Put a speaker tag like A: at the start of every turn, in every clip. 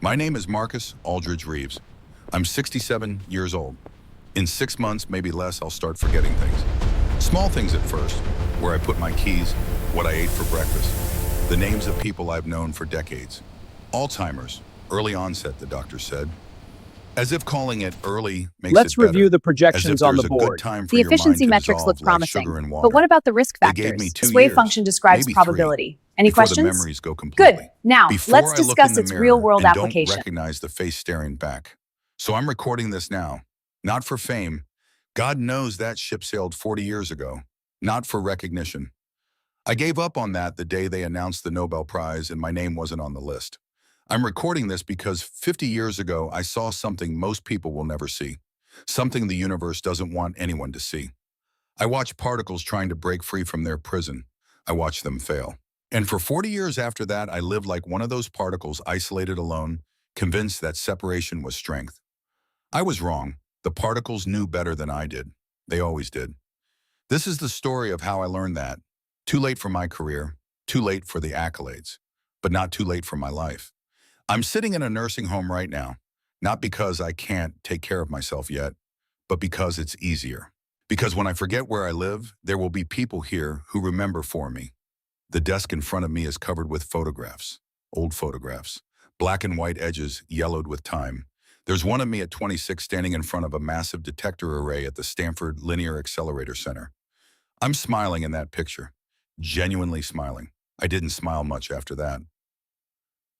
A: My name is Marcus Aldridge Reeves. I'm 67 years old. In 6 months, maybe less, I'll start forgetting things. Small things at first, where I put my keys, what I ate for breakfast, the names of people I've known for decades. Alzheimer's, early onset, the doctor said. As if calling it early makes
B: Let's
A: it
B: review
A: better.
B: the
A: As if
B: projections on the
A: there's a good
B: board.
A: time for
C: The
A: your mind
C: efficiency
A: to
C: metrics look
A: dissolve like sugar
C: promising.
A: in
C: But what
A: water.
C: about the risk
A: They gave me
C: factors?
A: 2
C: This wave
A: years,
C: function describes
A: maybe 3,
C: probability. Any
A: before the
C: questions?
A: memories go completely.
C: Good. Now,
A: Before
C: let's
A: I look in
C: discuss
A: the
C: its
A: mirror
C: real-world
A: and don't
C: application.
A: recognize the face staring back. So I'm recording this now, not for fame. God knows that ship sailed 40 years ago, not for recognition. I gave up on that the day they announced the Nobel Prize and my name wasn't on the list. I'm recording this because 50 years ago, I saw something most people will never see, something the universe doesn't want anyone to see. I watched particles trying to break free from their prison. I watched them fail. And for 40 years after that, I lived like one of those particles, isolated alone, convinced that separation was strength. I was wrong. The particles knew better than I did. They always did. This is the story of how I learned that. Too late for my career, too late for the accolades, but not too late for my life. I'm sitting in a nursing home right now, not because I can't take care of myself yet, but because it's easier. Because when I forget where I live, there will be people here who remember for me. The desk in front of me is covered with photographs, old photographs, black and white edges yellowed with time. There's one of me at 26 standing in front of a massive detector array at the Stanford Linear Accelerator Center. I'm smiling in that picture, genuinely smiling. I didn't smile much after that.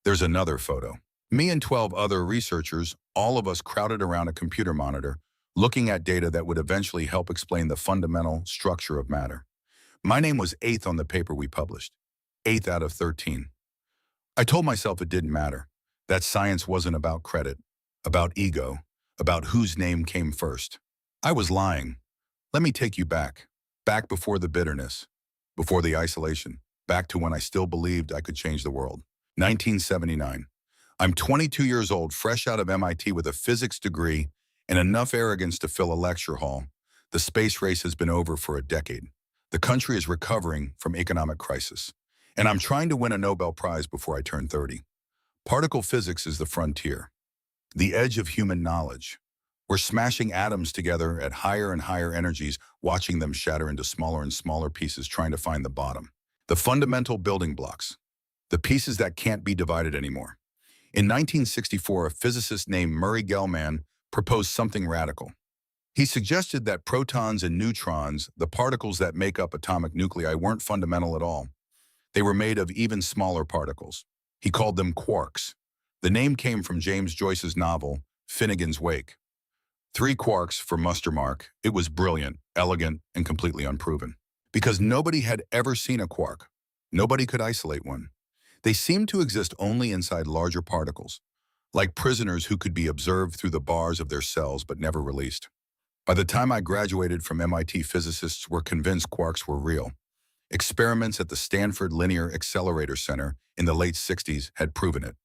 A: There's another photo. Me and 12 other researchers, all of us crowded around a computer monitor, looking at data that would eventually help explain the fundamental structure of matter. My name was 8th on the paper we published, 8th out of 13. I told myself it didn't matter, that science wasn't about credit, about ego, about whose name came first. I was lying. Let me take you back before the bitterness, before the isolation, back to when I still believed I could change the world. 1979. I'm 22 years old, fresh out of MIT with a physics degree and enough arrogance to fill a lecture hall. The space race has been over for a decade. The country is recovering from economic crisis. And I'm trying to win a Nobel Prize before I turn 30. Particle physics is the frontier, the edge of human knowledge. We're smashing atoms together at higher and higher energies, watching them shatter into smaller and smaller pieces, trying to find the bottom. The fundamental building blocks, the pieces that can't be divided anymore. In 1964, a physicist named Murray Gell-Mann proposed something radical. He suggested that protons and neutrons, the particles that make up atomic nuclei, weren't fundamental at all. They were made of even smaller particles. He called them quarks. The name came from James Joyce's novel, Finnegan's Wake. 3 quarks for muster mark. It was brilliant, elegant, and completely unproven. Because nobody had ever seen a quark. Nobody could isolate one. They seemed to exist only inside larger particles, like prisoners who could be observed through the bars of their cells but never released. By the time I graduated from MIT, physicists were convinced quarks were real. Experiments at the Stanford Linear Accelerator Center in the late 60s had proven it.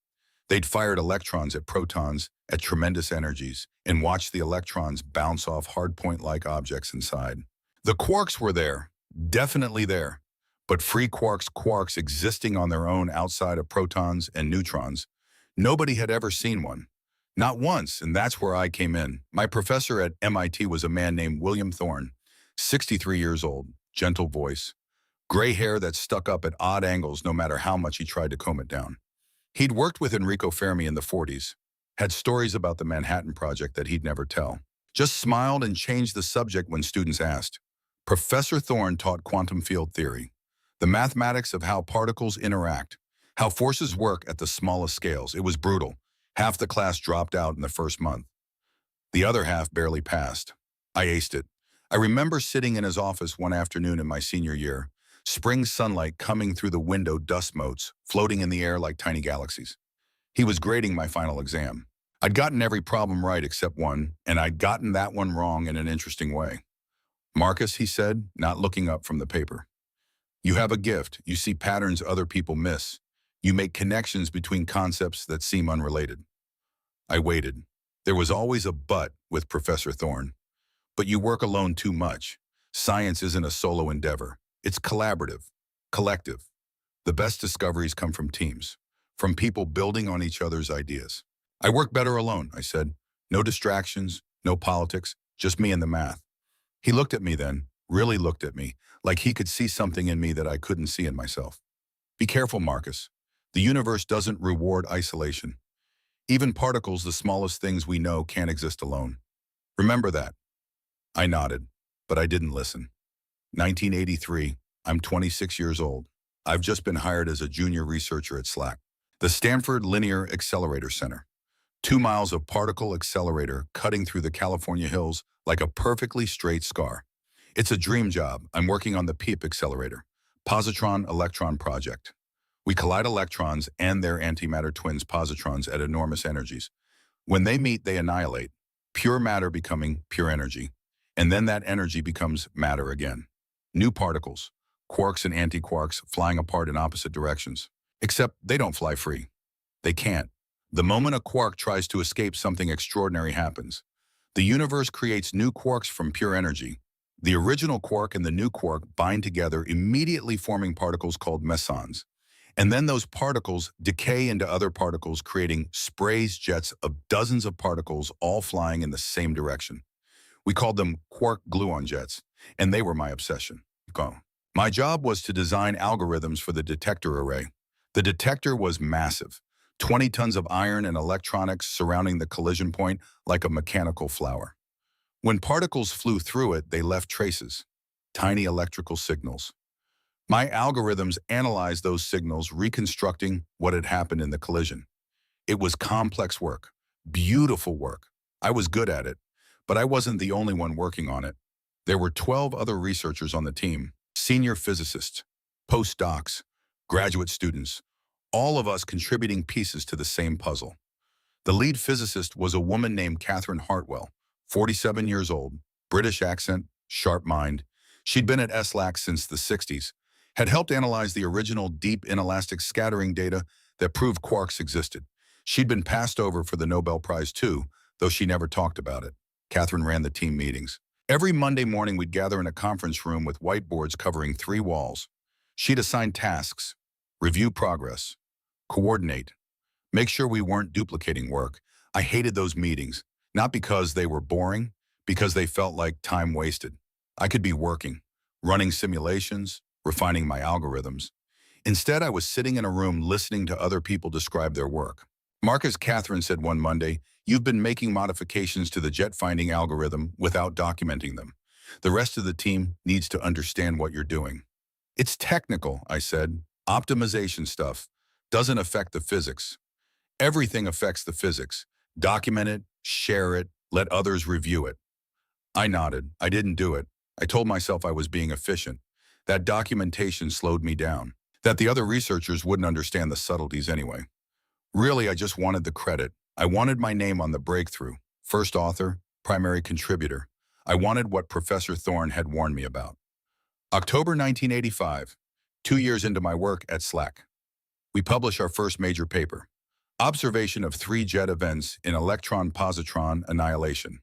A: They'd fired electrons at protons at tremendous energies and watched the electrons bounce off hardpoint-like objects inside. The quarks were there, definitely there, but free quarks existing on their own outside of protons and neutrons. Nobody had ever seen one. Not once, and that's where I came in. My professor at MIT was a man named William Thorne, 63 years old, gentle voice, gray hair that stuck up at odd angles no matter how much he tried to comb it down. He'd worked with Enrico Fermi in the 40s, had stories about the Manhattan Project that he'd never tell. Just smiled and changed the subject when students asked. Professor Thorne taught quantum field theory, the mathematics of how particles interact, how forces work at the smallest scales. It was brutal. Half the class dropped out in the first month. The other half barely passed. I aced it. I remember sitting in his office one afternoon in my senior year, spring sunlight coming through the window, dust motes floating in the air like tiny galaxies. He was grading my final exam. I'd gotten every problem right except one, and I'd gotten that one wrong in an interesting way. Marcus, he said, not looking up from the paper. You have a gift. You see patterns other people miss. You make connections between concepts that seem unrelated. I waited. There was always a but with Professor Thorne. But you work alone too much. Science isn't a solo endeavor. It's collaborative, collective. The best discoveries come from teams, from people building on each other's ideas. I work better alone, I said. No distractions, no politics, just me and the math. He looked at me then, really looked at me, like he could see something in me that I couldn't see in myself. Be careful, Marcus. The universe doesn't reward isolation. Even particles, the smallest things we know, can't exist alone. Remember that. I nodded, but I didn't listen. 1983, I'm 26 years old. I've just been hired as a junior researcher at SLAC, the Stanford Linear Accelerator Center. 2 miles of particle accelerator cutting through the California hills like a perfectly straight scar. It's a dream job. I'm working on the PEEP accelerator, positron electron project. We collide electrons and their antimatter twins positrons at enormous energies. When they meet, they annihilate, pure matter becoming pure energy. And then that energy becomes matter again. New particles, quarks and antiquarks flying apart in opposite directions. Except they don't fly free. They can't. The moment a quark tries to escape, something extraordinary happens. The universe creates new quarks from pure energy. The original quark and the new quark bind together, immediately forming particles called mesons. And then those particles decay into other particles, creating sprays, jets of dozens of particles all flying in the same direction. We called them quark gluon jets, and they were my obsession. My job was to design algorithms for the detector array. The detector was massive, 20 tons of iron and electronics surrounding the collision point like a mechanical flower. When particles flew through it, they left traces, tiny electrical signals. My algorithms analyzed those signals, reconstructing what had happened in the collision. It was complex work, beautiful work. I was good at it, but I wasn't the only one working on it. There were 12 other researchers on the team, senior physicists, postdocs, graduate students, all of us contributing pieces to the same puzzle. The lead physicist was a woman named Catherine Hartwell, 47 years old, British accent, sharp mind. She'd been at SLAC since the 60s, had helped analyze the original deep inelastic scattering data that proved quarks existed. She'd been passed over for the Nobel Prize too, though she never talked about it. Catherine ran the team meetings. Every Monday morning, we'd gather in a conference room with whiteboards covering 3 walls. She'd assign tasks, review progress, coordinate, make sure we weren't duplicating work. I hated those meetings, not because they were boring, because they felt like time wasted. I could be working, running simulations, refining my algorithms. Instead, I was sitting in a room listening to other people describe their work. Marcus, Catherine said one Monday, "You've been making modifications to the jet finding algorithm without documenting them. The rest of the team needs to understand what you're doing." "It's technical," I said. "Optimization stuff doesn't affect the physics." "Everything affects the physics. Document it, share it, let others review it." I nodded. I didn't do it. I told myself I was being efficient. That documentation slowed me down. That the other researchers wouldn't understand the subtleties anyway. Really, I just wanted the credit. I wanted my name on the breakthrough. First author, primary contributor. I wanted what Professor Thorne had warned me about. October 1985, 2 years into my work at SLAC. We publish our first major paper. Observation of 3 jet events in electron-positron annihilation.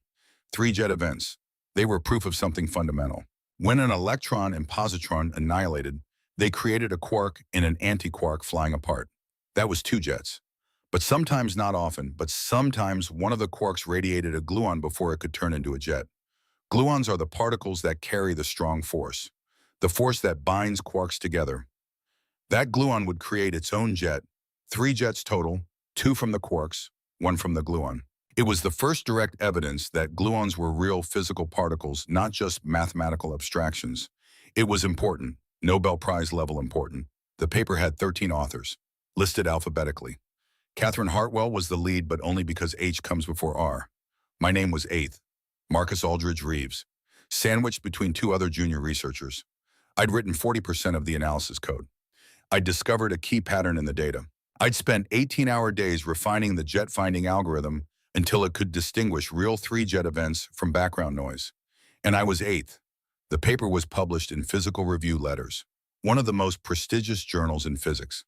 A: 3 jet events. They were proof of something fundamental. When an electron and positron annihilated, they created a quark and an antiquark flying apart. That was 2 jets. But sometimes, not often, but sometimes one of the quarks radiated a gluon before it could turn into a jet. Gluons are the particles that carry the strong force, the force that binds quarks together. That gluon would create its own jet, 3 jets total, 2 from the quarks, 1 from the gluon. It was the first direct evidence that gluons were real physical particles, not just mathematical abstractions. It was important, Nobel Prize level important. The paper had 13 authors, listed alphabetically. Catherine Hartwell was the lead, but only because H comes before R. My name was 8th, Marcus Aldridge Reeves, sandwiched between 2 other junior researchers. I'd written 40% of the analysis code. I'd discovered a key pattern in the data. I'd spent 18-hour days refining the jet finding algorithm until it could distinguish real 3 jet events from background noise. And I was 8th. The paper was published in Physical Review Letters, one of the most prestigious journals in physics.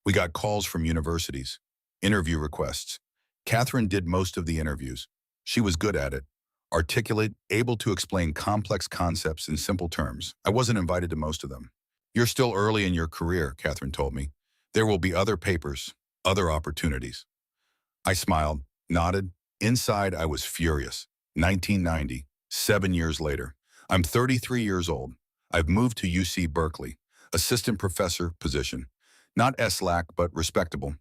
A: We got calls from universities, interview requests. Catherine did most of the interviews. She was good at it, articulate, able to explain complex concepts in simple terms. I wasn't invited to most of them. "You're still early in your career," Catherine told me. "There will be other papers, other opportunities." I smiled. nodded. Inside, I was furious. 1990, 7 years later. I'm 33 years old. I've moved to UC Berkeley, assistant professor position. Not SLAC, but respectable.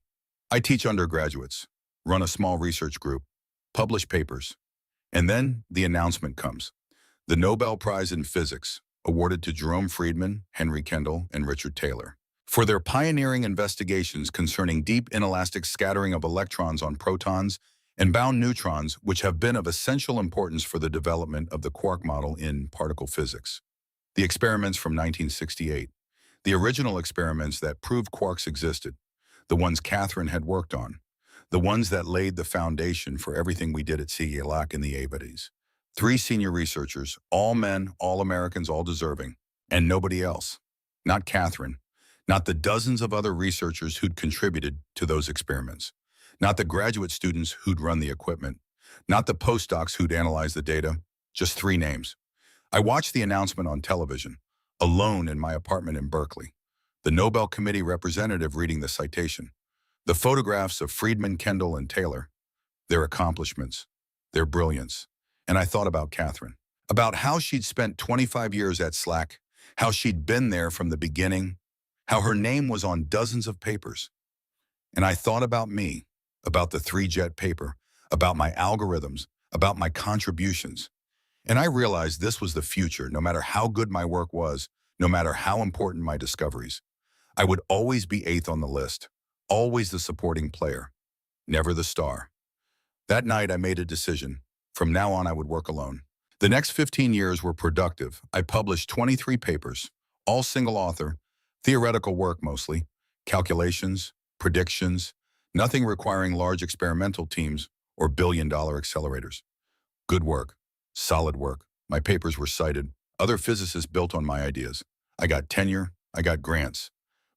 A: I teach undergraduates, run a small research group, publish papers. And then the announcement comes. The Nobel Prize in Physics, awarded to Jerome Friedman, Henry Kendall, and Richard Taylor, for their pioneering investigations concerning deep inelastic scattering of electrons on protons and bound neutrons, which have been of essential importance for the development of the quark model in particle physics. The experiments from 1968, the original experiments that proved quarks existed, the ones Catherine had worked on, the ones that laid the foundation for everything we did at CELAC in the 80s. 3 senior researchers, all men, all Americans, all deserving, and nobody else. Not Catherine, not the dozens of other researchers who'd contributed to those experiments, not the graduate students who'd run the equipment, not the postdocs who'd analyzed the data, just 3 names. I watched the announcement on television, alone in my apartment in Berkeley, the Nobel Committee representative reading the citation, the photographs of Friedman, Kendall, and Taylor, their accomplishments, their brilliance. And I thought about Catherine, about how she'd spent 25 years at SLAC, how she'd been there from the beginning, how her name was on dozens of papers. And I thought about me, about the 3-jet paper, about my algorithms, about my contributions. And I realized this was the future, no matter how good my work was, no matter how important my discoveries. I would always be 8th on the list, always the supporting player, never the star. That night I made a decision. From now on, I would work alone. The next 15 years were productive. I published 23 papers, all single author, theoretical work mostly, calculations, predictions, nothing requiring large experimental teams or billion-dollar accelerators. Good work, solid work. My papers were cited. Other physicists built on my ideas. I got tenure, I got grants,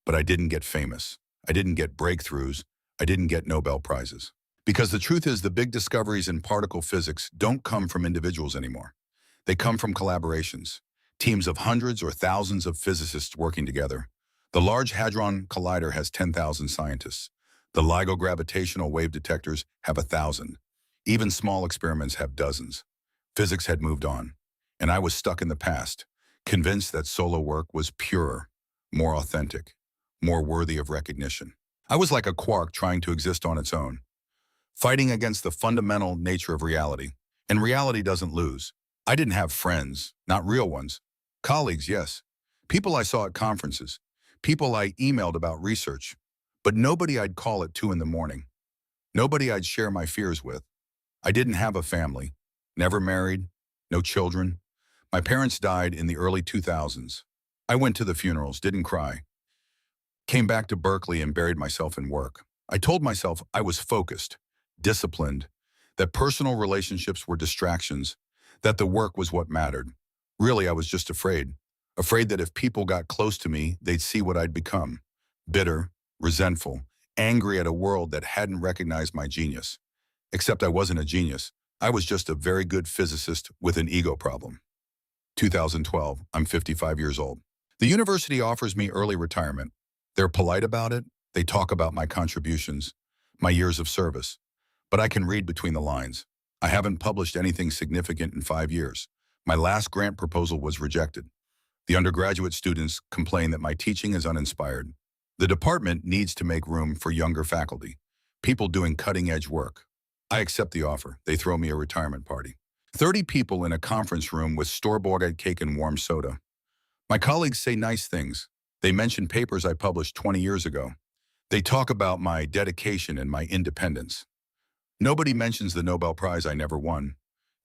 A: but I didn't get famous. I didn't get breakthroughs. I didn't get Nobel Prizes. Because the truth is, the big discoveries in particle physics don't come from individuals anymore. They come from collaborations, teams of hundreds or thousands of physicists working together. The Large Hadron Collider has 10,000 scientists. The LIGO gravitational wave detectors have 1,000. Even small experiments have dozens. Physics had moved on, and I was stuck in the past, convinced that solo work was purer, more authentic, more worthy of recognition. I was like a quark trying to exist on its own, fighting against the fundamental nature of reality. And reality doesn't lose. I didn't have friends, not real ones. Colleagues, yes. People I saw at conferences. People I emailed about research. But nobody I'd call at 2 in the morning. Nobody I'd share my fears with. I didn't have a family. Never married. No children. My parents died in the early 2000s. I went to the funerals, didn't cry. Came back to Berkeley and buried myself in work. I told myself I was focused, disciplined, that personal relationships were distractions, that the work was what mattered. Really, I was just afraid. Afraid that if people got close to me, they'd see what I'd become. Bitter, resentful, angry at a world that hadn't recognized my genius. Except I wasn't a genius. I was just a very good physicist with an ego problem. 2012, I'm 55 years old. The university offers me early retirement. They're polite about it. They talk about my contributions, my years of service. But I can read between the lines. I haven't published anything significant in 5 years. My last grant proposal was rejected. The undergraduate students complain that my teaching is uninspired. The department needs to make room for younger faculty, people doing cutting-edge work. I accept the offer. They throw me a retirement party. 30 people in a conference room with store-bought cake and warm soda. My colleagues say nice things. They mention papers I published 20 years ago. They talk about my dedication and my independence. Nobody mentions the Nobel Prize I never won.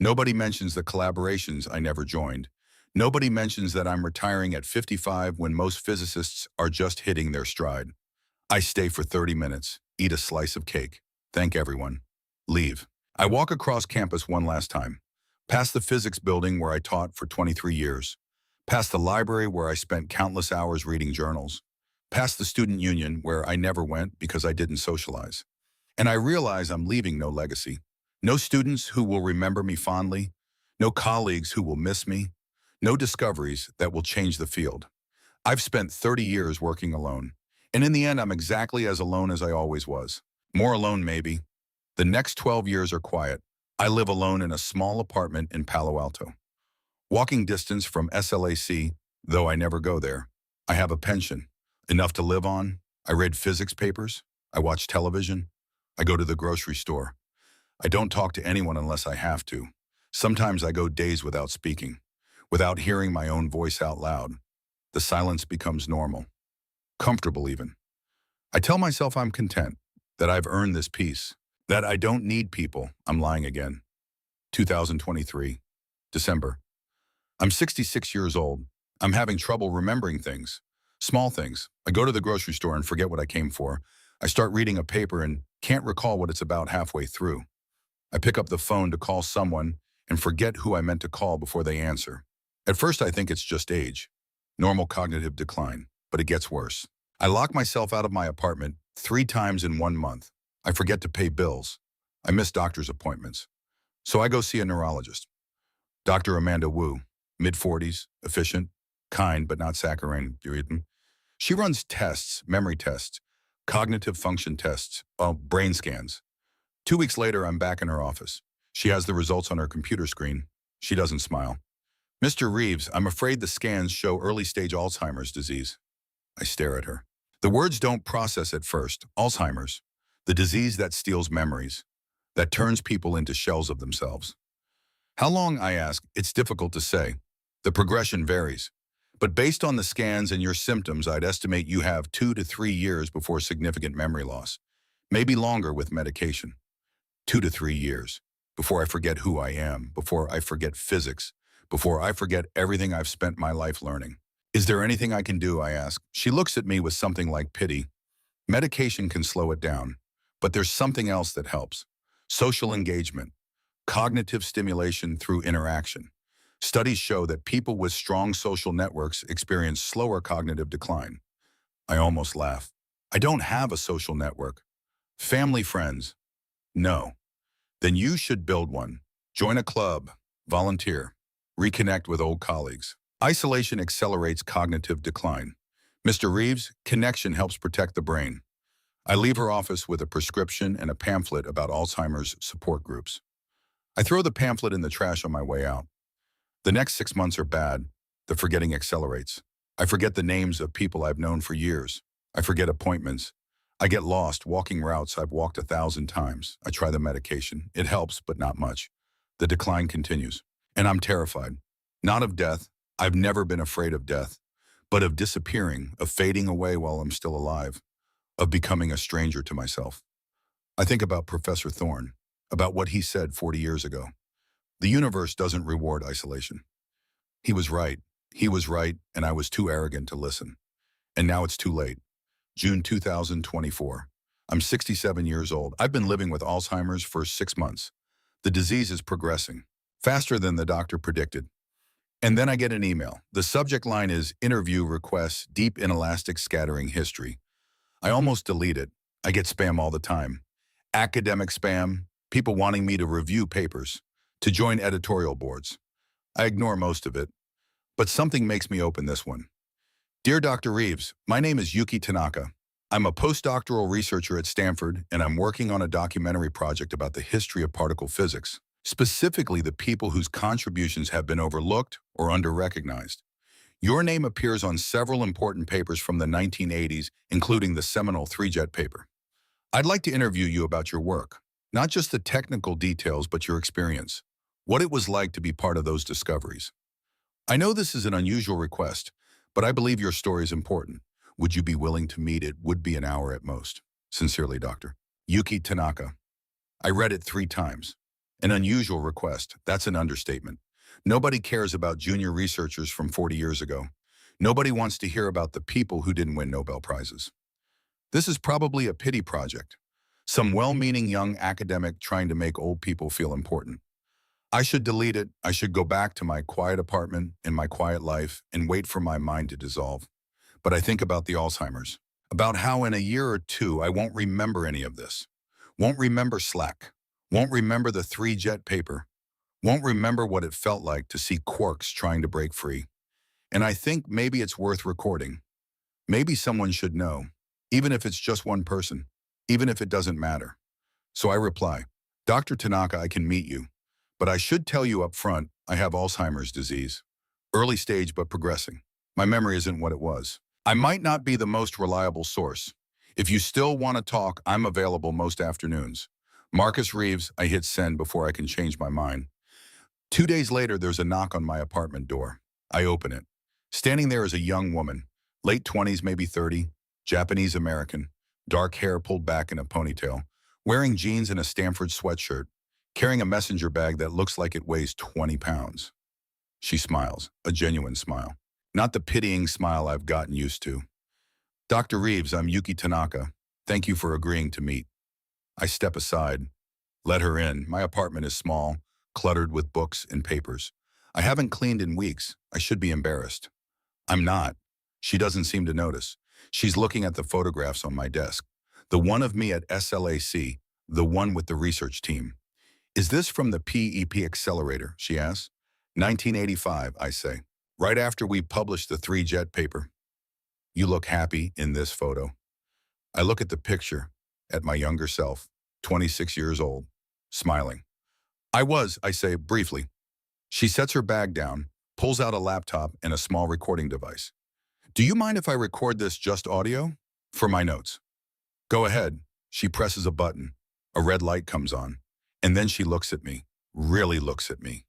A: Nobody mentions the collaborations I never joined. Nobody mentions that I'm retiring at 55 when most physicists are just hitting their stride. I stay for 30 minutes, eat a slice of cake, thank everyone, leave. I walk across campus one last time, past the physics building where I taught for 23 years, past the library where I spent countless hours reading journals, past the student union where I never went because I didn't socialize. And I realize I'm leaving no legacy. No students who will remember me fondly, no colleagues who will miss me, no discoveries that will change the field. I've spent 30 years working alone, and in the end I'm exactly as alone as I always was. More alone maybe, The next 12 years are quiet. I live alone in a small apartment in Palo Alto. Walking distance from SLAC, though I never go there. I have a pension, enough to live on. I read physics papers. I watch television. I go to the grocery store. I don't talk to anyone unless I have to. Sometimes I go days without speaking, without hearing my own voice out loud. The silence becomes normal, comfortable even. I tell myself I'm content, that I've earned this peace, that I don't need people. I'm lying again. 2023, December. I'm 66 years old. I'm having trouble remembering things, small things. I go to the grocery store and forget what I came for. I start reading a paper and can't recall what it's about halfway through. I pick up the phone to call someone and forget who I meant to call before they answer. At first, I think it's just age, normal cognitive decline, but it gets worse. I lock myself out of my apartment 3 times in 1 month. I forget to pay bills. I miss doctor's appointments. So I go see a neurologist. Dr. Amanda Wu, mid-40s, efficient, kind but not saccharine. She runs tests, memory tests, cognitive function tests, brain scans. 2 weeks later, I'm back in her office. She has the results on her computer screen. She doesn't smile. Mr. Reeves, I'm afraid the scans show early-stage Alzheimer's disease. I stare at her. The words don't process at first. Alzheimer's, the disease that steals memories, that turns people into shells of themselves. How long, I ask? It's difficult to say. The progression varies. But based on the scans and your symptoms, I'd estimate you have 2 to 3 years before significant memory loss. Maybe longer with medication. 2 to 3 years. Before I forget who I am, before I forget physics, before I forget everything I've spent my life learning. Is there anything I can do, I ask? She looks at me with something like pity. Medication can slow it down, but there's something else that helps. Social engagement, cognitive stimulation through interaction. Studies show that people with strong social networks experience slower cognitive decline. I almost laugh. I don't have a social network. Family, friends? No. Then you should build one. Join a club, volunteer, reconnect with old colleagues. Isolation accelerates cognitive decline. Mr. Reeves, connection helps protect the brain. I leave her office with a prescription and a pamphlet about Alzheimer's support groups. I throw the pamphlet in the trash on my way out. The next 6 months are bad. The forgetting accelerates. I forget the names of people I've known for years. I forget appointments. I get lost walking routes I've walked 1,000 times. I try the medication. It helps, but not much. The decline continues. And I'm terrified. Not of death. I've never been afraid of death. But of disappearing, of fading away while I'm still alive, of becoming a stranger to myself. I think about Professor Thorne, about what he said 40 years ago. The universe doesn't reward isolation. He was right. He was right, and I was too arrogant to listen. And now it's too late. June 2024. I'm 67 years old. I've been living with Alzheimer's for 6 months. The disease is progressing, faster than the doctor predicted. And then I get an email. The subject line is interview requests, deep inelastic scattering history. I almost delete it. I get spam all the time. Academic spam, people wanting me to review papers, to join editorial boards. I ignore most of it, but something makes me open this one. Dear Dr. Reeves, my name is Yuki Tanaka. I'm a postdoctoral researcher at Stanford, and I'm working on a documentary project about the history of particle physics, specifically the people whose contributions have been overlooked or under-recognized. Your name appears on several important papers from the 1980s, including the seminal 3-jet paper. I'd like to interview you about your work, not just the technical details, but your experience, what it was like to be part of those discoveries. I know this is an unusual request, but I believe your story is important. Would you be willing to meet? It would be an hour at most. Sincerely, Dr. Yuki Tanaka. I read it 3 times. An unusual request, that's an understatement. Nobody cares about junior researchers from 40 years ago. Nobody wants to hear about the people who didn't win Nobel Prizes. This is probably a pity project. Some well-meaning young academic trying to make old people feel important. I should delete it. I should go back to my quiet apartment in my quiet life and wait for my mind to dissolve. But I think about the Alzheimer's, about how in a year or 2 I won't remember any of this. Won't remember Slack. Won't remember the 3-jet paper. Won't remember what it felt like to see quarks trying to break free. And I think maybe it's worth recording. Maybe someone should know, even if it's just one person, even if it doesn't matter. So I reply, Dr. Tanaka, I can meet you, but I should tell you up front, I have Alzheimer's disease. Early stage but progressing. My memory isn't what it was. I might not be the most reliable source. If you still want to talk, I'm available most afternoons. Marcus Reeves, I hit send before I can change my mind. 2 days later, there's a knock on my apartment door. I open it. Standing there is a young woman, late 20s, maybe 30, Japanese American, dark hair pulled back in a ponytail, wearing jeans and a Stanford sweatshirt, carrying a messenger bag that looks like it weighs 20 pounds. She smiles, a genuine smile. Not the pitying smile I've gotten used to. Dr. Reeves, I'm Yuki Tanaka. Thank you for agreeing to meet. I step aside, let her in. My apartment is small, cluttered with books and papers. I haven't cleaned in weeks. I should be embarrassed. I'm not. She doesn't seem to notice. She's looking at the photographs on my desk. The one of me at SLAC, the one with the research team. Is this from the PEP accelerator, she asks. 1985, I say. Right after we published the 3-jet paper. You look happy in this photo. I look at the picture, at my younger self, 26 years old, smiling. I say briefly. She sets her bag down, pulls out a laptop and a small recording device. Do you mind if I record this just audio? For my notes. Go ahead. She presses a button. A red light comes on. And then she looks at me, really looks at me.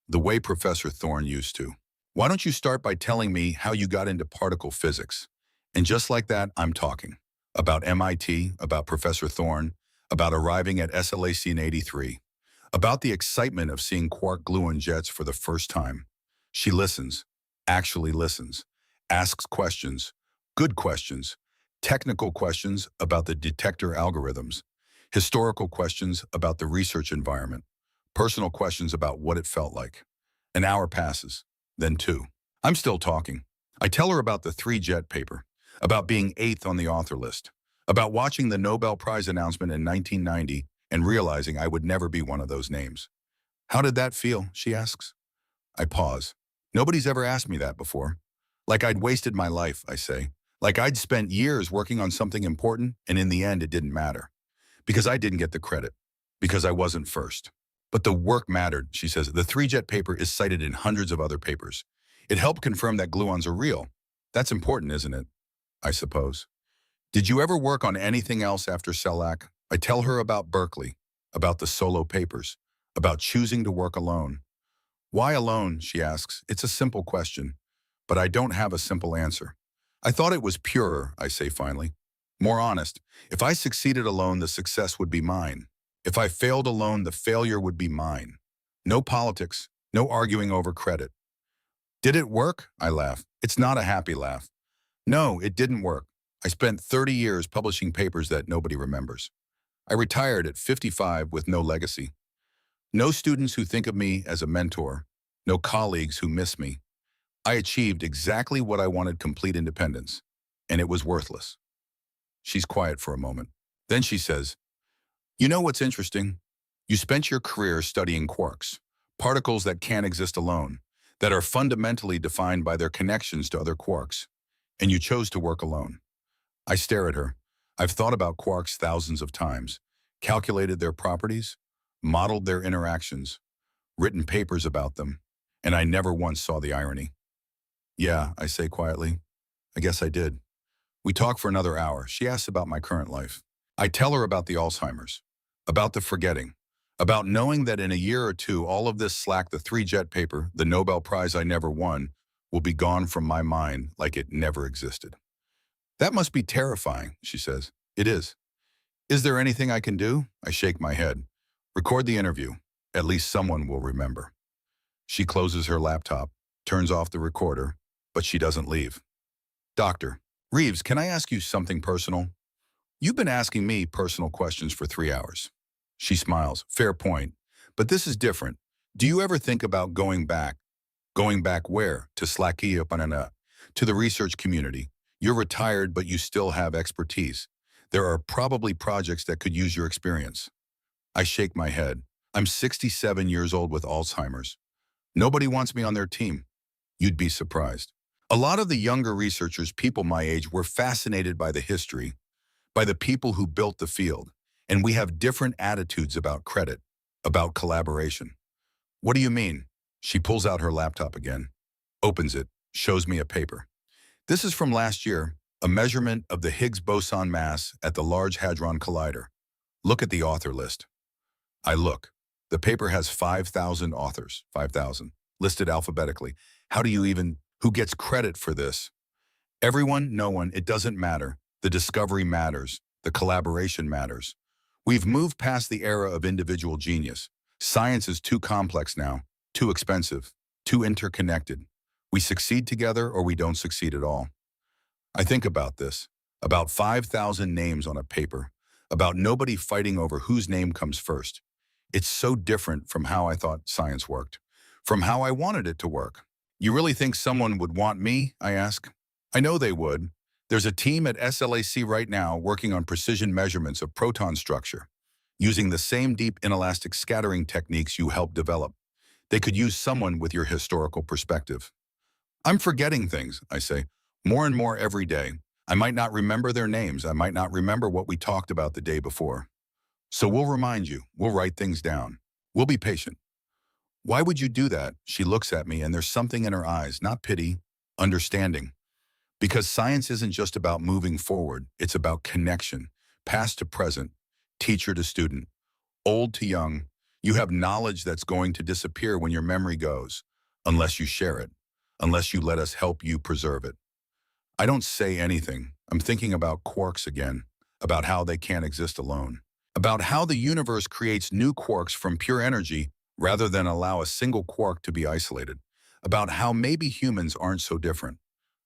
A: The way Professor Thorne used to. Why don't you start by telling me how you got into particle physics? And just like that, I'm talking. About MIT, about Professor Thorne, about arriving at SLAC in '83, about the excitement of seeing quark gluon jets for the first time. She listens, actually listens, asks questions, good questions, technical questions about the detector algorithms, historical questions about the research environment, personal questions about what it felt like. An hour passes, then 2. I'm still talking. I tell her about the 3-jet paper, about being 8th on the author list, about watching the Nobel Prize announcement in 1990 and realizing I would never be one of those names. How did that feel, she asks. I pause. Nobody's ever asked me that before. Like I'd wasted my life, I say. Like I'd spent years working on something important and in the end it didn't matter. Because I didn't get the credit. Because I wasn't first. But the work mattered, she says. The 3-jet paper is cited in hundreds of other papers. It helped confirm that gluons are real. That's important, isn't it? I suppose. Did you ever work on anything else after CELAC? I tell her about Berkeley, about the solo papers, about choosing to work alone. Why alone, she asks. It's a simple question, but I don't have a simple answer. I thought it was purer, I say finally. More honest, if I succeeded alone, the success would be mine. If I failed alone, the failure would be mine. No politics, no arguing over credit. Did it work? I laugh. It's not a happy laugh. No, it didn't work. I spent 30 years publishing papers that nobody remembers. I retired at 55 with no legacy. No students who think of me as a mentor. No colleagues who miss me. I achieved exactly what I wanted, complete independence. And it was worthless. She's quiet for a moment. Then she says, you know what's interesting? You spent your career studying quarks, particles that can't exist alone, that are fundamentally defined by their connections to other quarks, and you chose to work alone. I stare at her. I've thought about quarks thousands of times, calculated their properties, modeled their interactions, written papers about them, and I never once saw the irony. Yeah, I say quietly. I guess I did. We talk for another hour. She asks about my current life. I tell her about the Alzheimer's, about the forgetting, about knowing that in a year or two, all of this slack, the 3-jet paper, the Nobel Prize I never won, will be gone from my mind like it never existed. That must be terrifying, she says. It is. Is there anything I can do? I shake my head. Record the interview. At least someone will remember. She closes her laptop, turns off the recorder, but she doesn't leave. Dr. Reeves, can I ask you something personal? You've been asking me personal questions for 3 hours. She smiles. Fair point. But this is different. Do you ever think about going back? Going back where? To Slakia, to the research community. You're retired, but you still have expertise. There are probably projects that could use your experience. I shake my head. I'm 67 years old with Alzheimer's. Nobody wants me on their team. You'd be surprised. A lot of the younger researchers, people my age, were fascinated by the history, by the people who built the field. And we have different attitudes about credit, about collaboration. What do you mean? She pulls out her laptop again, opens it, shows me a paper. This is from last year, a measurement of the Higgs boson mass at the Large Hadron Collider. Look at the author list. I look. The paper has 5,000 authors, 5,000, listed alphabetically. Who gets credit for this? Everyone, no one, it doesn't matter. The discovery matters. The collaboration matters. We've moved past the era of individual genius. Science is too complex now, too expensive, too interconnected. We succeed together or we don't succeed at all. I think about this, about 5,000 names on a paper, about nobody fighting over whose name comes first. It's so different from how I thought science worked, from how I wanted it to work. You really think someone would want me? I ask. I know they would. There's a team at SLAC right now working on precision measurements of proton structure, using the same deep inelastic scattering techniques you helped develop. They could use someone with your historical perspective. I'm forgetting things, I say, more and more every day. I might not remember their names. I might not remember what we talked about the day before. So we'll remind you. We'll write things down. We'll be patient. Why would you do that? She looks at me and there's something in her eyes, not pity, understanding. Because science isn't just about moving forward. It's about connection, past to present, teacher to student, old to young. You have knowledge that's going to disappear when your memory goes, unless you share it, unless you let us help you preserve it. I don't say anything. I'm thinking about quarks again, about how they can't exist alone, about how the universe creates new quarks from pure energy rather than allow a single quark to be isolated, about how maybe humans aren't so different.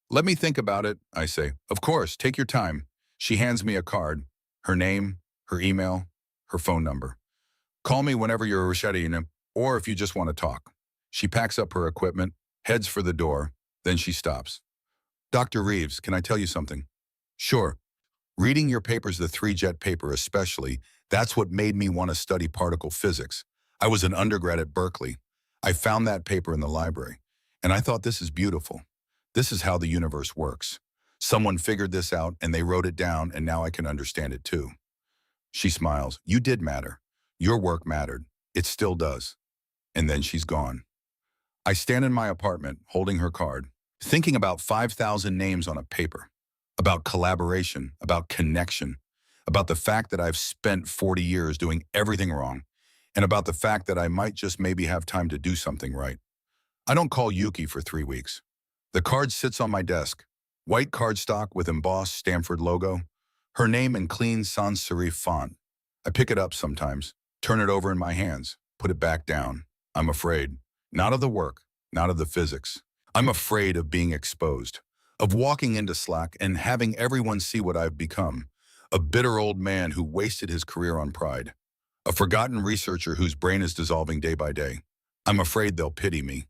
A: Let me think about it, I say. Of course, take your time. She hands me a card, her name, her email, her phone number. Call me whenever you're ready, or if you just want to talk. She packs up her equipment, heads for the door, then she stops. Dr. Reeves, can I tell you something? Sure. Reading your papers, the three-jet paper especially, that's what made me want to study particle physics. I was an undergrad at Berkeley. I found that paper in the library, and I thought this is beautiful. This is how the universe works. Someone figured this out and they wrote it down and now I can understand it too. She smiles. You did matter. Your work mattered. It still does. And then she's gone. I stand in my apartment holding her card, thinking about 5,000 names on a paper, about collaboration, about connection, about the fact that I've spent 40 years doing everything wrong, and about the fact that I might just maybe have time to do something right. I don't call Yuki for 3 weeks. The card sits on my desk, white cardstock with embossed Stanford logo, her name in clean sans serif font. I pick it up sometimes, turn it over in my hands, put it back down. I'm afraid, not of the work, not of the physics. I'm afraid of being exposed, of walking into Slack and having everyone see what I've become, a bitter old man who wasted his career on pride, a forgotten researcher whose brain is dissolving day by day. I'm afraid they'll pity me.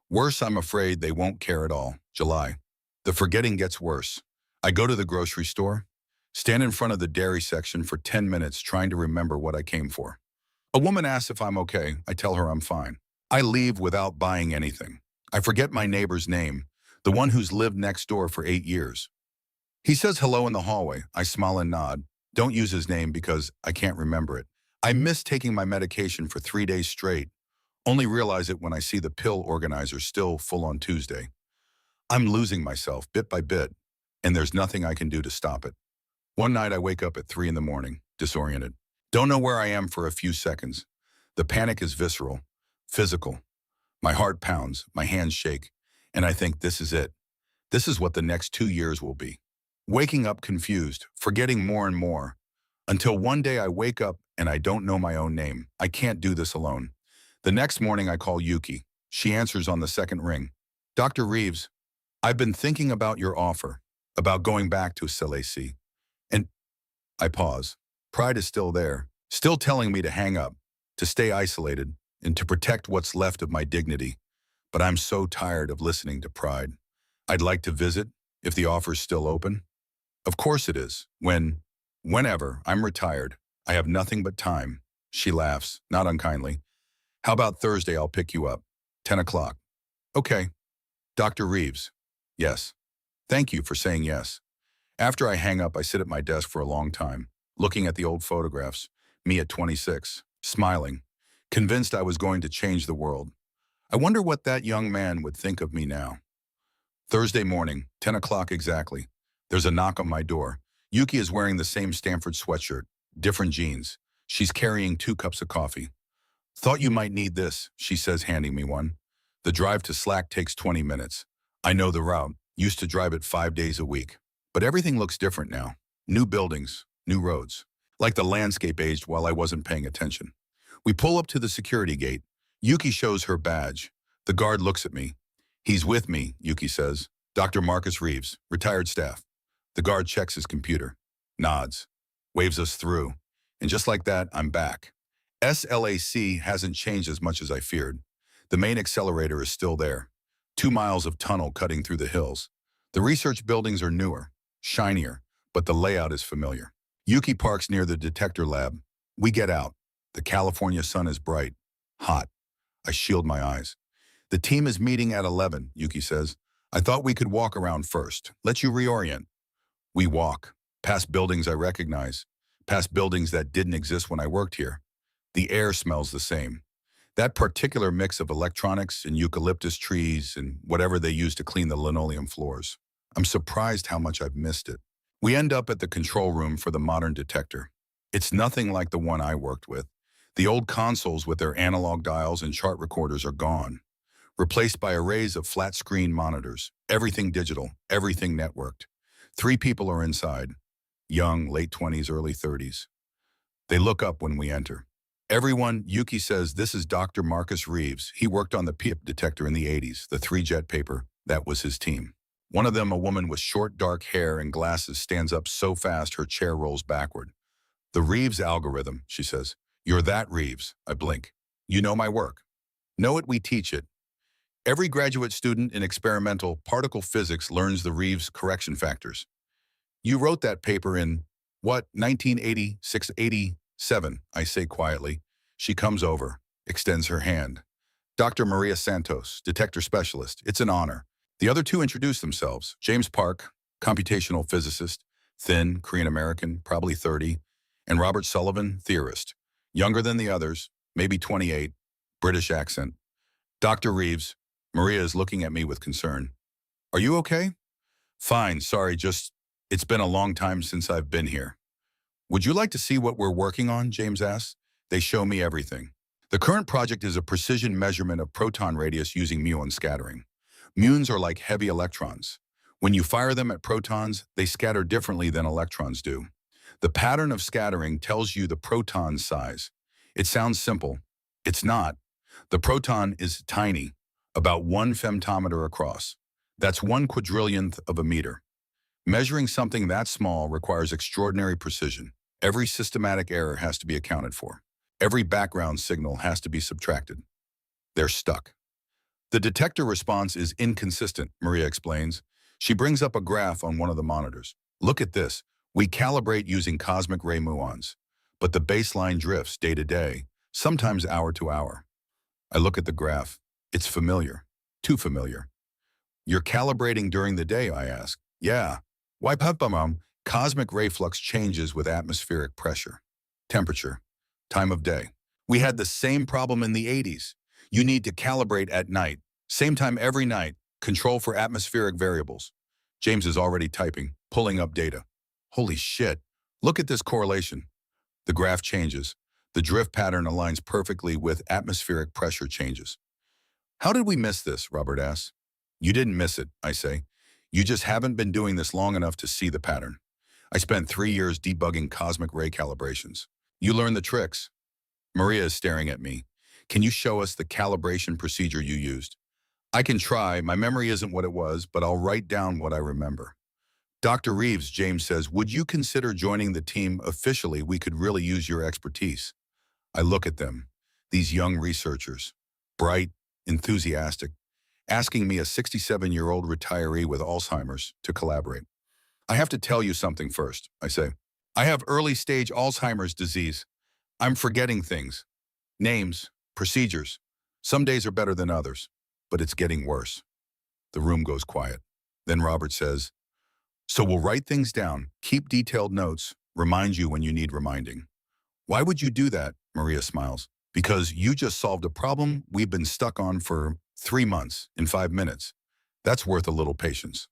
A: Worse, I'm afraid they won't care at all. July. The forgetting gets worse. I go to the grocery store, stand in front of the dairy section for 10 minutes trying to remember what I came for. A woman asks if I'm okay. I tell her I'm fine. I leave without buying anything. I forget my neighbor's name, the one who's lived next door for 8 years. He says hello in the hallway. I smile and nod. Don't use his name because I can't remember it. I miss taking my medication for 3 days straight. Only realize it when I see the pill organizer still full on Tuesday. I'm losing myself bit by bit, and there's nothing I can do to stop it. One night I wake up at 3 in the morning, disoriented. Don't know where I am for a few seconds. The panic is visceral, physical. My heart pounds, my hands shake, and I think this is it. This is what the next 2 years will be. Waking up confused, forgetting more and more, until one day I wake up and I don't know my own name. I can't do this alone. The next morning I call Yuki. She answers on the second ring. Dr. Reeves, I've been thinking about your offer, about going back to SLAC. And I pause. Pride is still there, still telling me to hang up, to stay isolated, and to protect what's left of my dignity. But I'm so tired of listening to pride. I'd like to visit, if the offer's still open. Of course it is. Whenever, I'm retired. I have nothing but time. She laughs, not unkindly. How about Thursday? I'll pick you up. 10 o'clock. Okay. Dr. Reeves. Yes. Thank you for saying yes. After I hang up, I sit at my desk for a long time, looking at the old photographs, Me at 26, smiling, convinced I was going to change the world. I wonder what that young man would think of me now. Thursday morning, 10 o'clock exactly. There's a knock on my door. Yuki is wearing the same Stanford sweatshirt, different jeans. She's carrying 2 cups of coffee. Thought you might need this, she says, handing me one. The drive to Slack takes 20 minutes. I know the route, used to drive it 5 days a week. But everything looks different now. New buildings, new roads. Like the landscape aged while I wasn't paying attention. We pull up to the security gate. Yuki shows her badge. The guard looks at me. He's with me, Yuki says. Dr. Marcus Reeves, retired staff. The guard checks his computer, nods, waves us through. And just like that, I'm back. SLAC hasn't changed as much as I feared. The main accelerator is still there. 2 miles of tunnel cutting through the hills. The research buildings are newer, shinier, but the layout is familiar. Yuki parks near the detector lab. We get out. The California sun is bright, hot. I shield my eyes. The team is meeting at 11, Yuki says. I thought we could walk around first. Let you reorient. We walk, past buildings I recognize, past buildings that didn't exist when I worked here. The air smells the same. That particular mix of electronics and eucalyptus trees and whatever they use to clean the linoleum floors. I'm surprised how much I've missed it. We end up at the control room for the modern detector. It's nothing like the one I worked with. The old consoles with their analog dials and chart recorders are gone, replaced by arrays of flat-screen monitors, everything digital, everything networked. 3 people are inside, young, late 20s, early 30s. They look up when we enter. Everyone, Yuki says, this is Dr. Marcus Reeves. He worked on the PIP detector in the 80s, the 3-jet paper. That was his team. One of them, a woman with short, dark hair and glasses, stands up so fast her chair rolls backward. The Reeves algorithm, she says. You're that Reeves. I blink. You know my work. Know it, we teach it. Every graduate student in experimental particle physics learns the Reeves correction factors. You wrote that paper in, what, 1986, 87, I say quietly. She comes over, extends her hand. Dr. Maria Santos, detector specialist. It's an honor. The other 2 introduce themselves. James Park, computational physicist, thin, Korean-American, probably 30, and Robert Sullivan, theorist. Younger than the others, maybe 28, British accent. Dr. Reeves, Maria is looking at me with concern. Are you okay? Fine, sorry, it's been a long time since I've been here. Would you like to see what we're working on, James asks. They show me everything. The current project is a precision measurement of proton radius using muon scattering. Muons are like heavy electrons. When you fire them at protons, they scatter differently than electrons do. The pattern of scattering tells you the proton size. It sounds simple. It's not. The proton is tiny, about 1 femtometer across. That's 1/quadrillionth of a meter. Measuring something that small requires extraordinary precision. Every systematic error has to be accounted for. Every background signal has to be subtracted. They're stuck. The detector response is inconsistent, Maria explains. She brings up a graph on one of the monitors. Look at this. We calibrate using cosmic ray muons, but the baseline drifts day to day, sometimes hour to hour. I look at the graph. It's familiar. Too familiar. You're calibrating during the day, I ask. Yeah. Why, Papa? Cosmic ray flux changes with atmospheric pressure, temperature, time of day. We had the same problem in the 80s. You need to calibrate at night, same time every night, control for atmospheric variables. James is already typing, pulling up data. Holy shit, look at this correlation. The graph changes. The drift pattern aligns perfectly with atmospheric pressure changes. How did we miss this, Robert asks. You didn't miss it, I say. You just haven't been doing this long enough to see the pattern. I spent 3 years debugging cosmic ray calibrations. You learn the tricks. Maria is staring at me. Can you show us the calibration procedure you used? I can try. My memory isn't what it was, but I'll write down what I remember. Dr. Reeves, James says, would you consider joining the team officially? We could really use your expertise. I look at them, these young researchers, bright, enthusiastic, asking me, a 67-year-old retiree with Alzheimer's, to collaborate. I have to tell you something first, I say. I have early-stage Alzheimer's disease. I'm forgetting things, names, procedures. Some days are better than others, but it's getting worse. The room goes quiet. Then Robert says, so we'll write things down, keep detailed notes, remind you when you need reminding. Why would you do that? Maria smiles. Because you just solved a problem we've been stuck on for 3 months in 5 minutes. That's worth a little patience.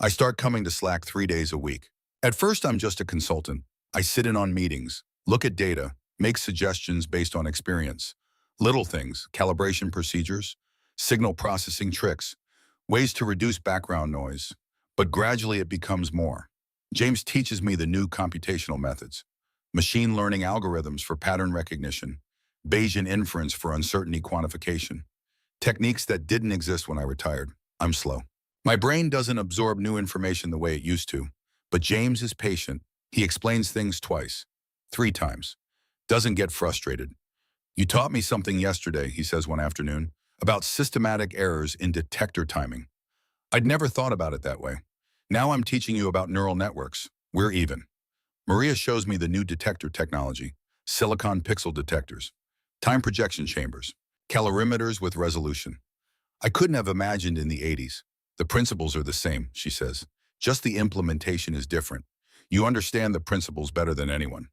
A: I start coming to Slack 3 days a week. At first, I'm just a consultant. I sit in on meetings, look at data, make suggestions based on experience. Little things, calibration procedures, signal processing tricks, ways to reduce background noise. But gradually it becomes more. James teaches me the new computational methods, machine learning algorithms for pattern recognition, Bayesian inference for uncertainty quantification, techniques that didn't exist when I retired. I'm slow. My brain doesn't absorb new information the way it used to, but James is patient. He explains things twice, 3 times, doesn't get frustrated. You taught me something yesterday, he says one afternoon, about systematic errors in detector timing. I'd never thought about it that way. Now I'm teaching you about neural networks. We're even. Maria shows me the new detector technology, silicon pixel detectors, time projection chambers, calorimeters with resolution. I couldn't have imagined in the 80s. The principles are the same, she says. Just the implementation is different. You understand the principles better than anyone.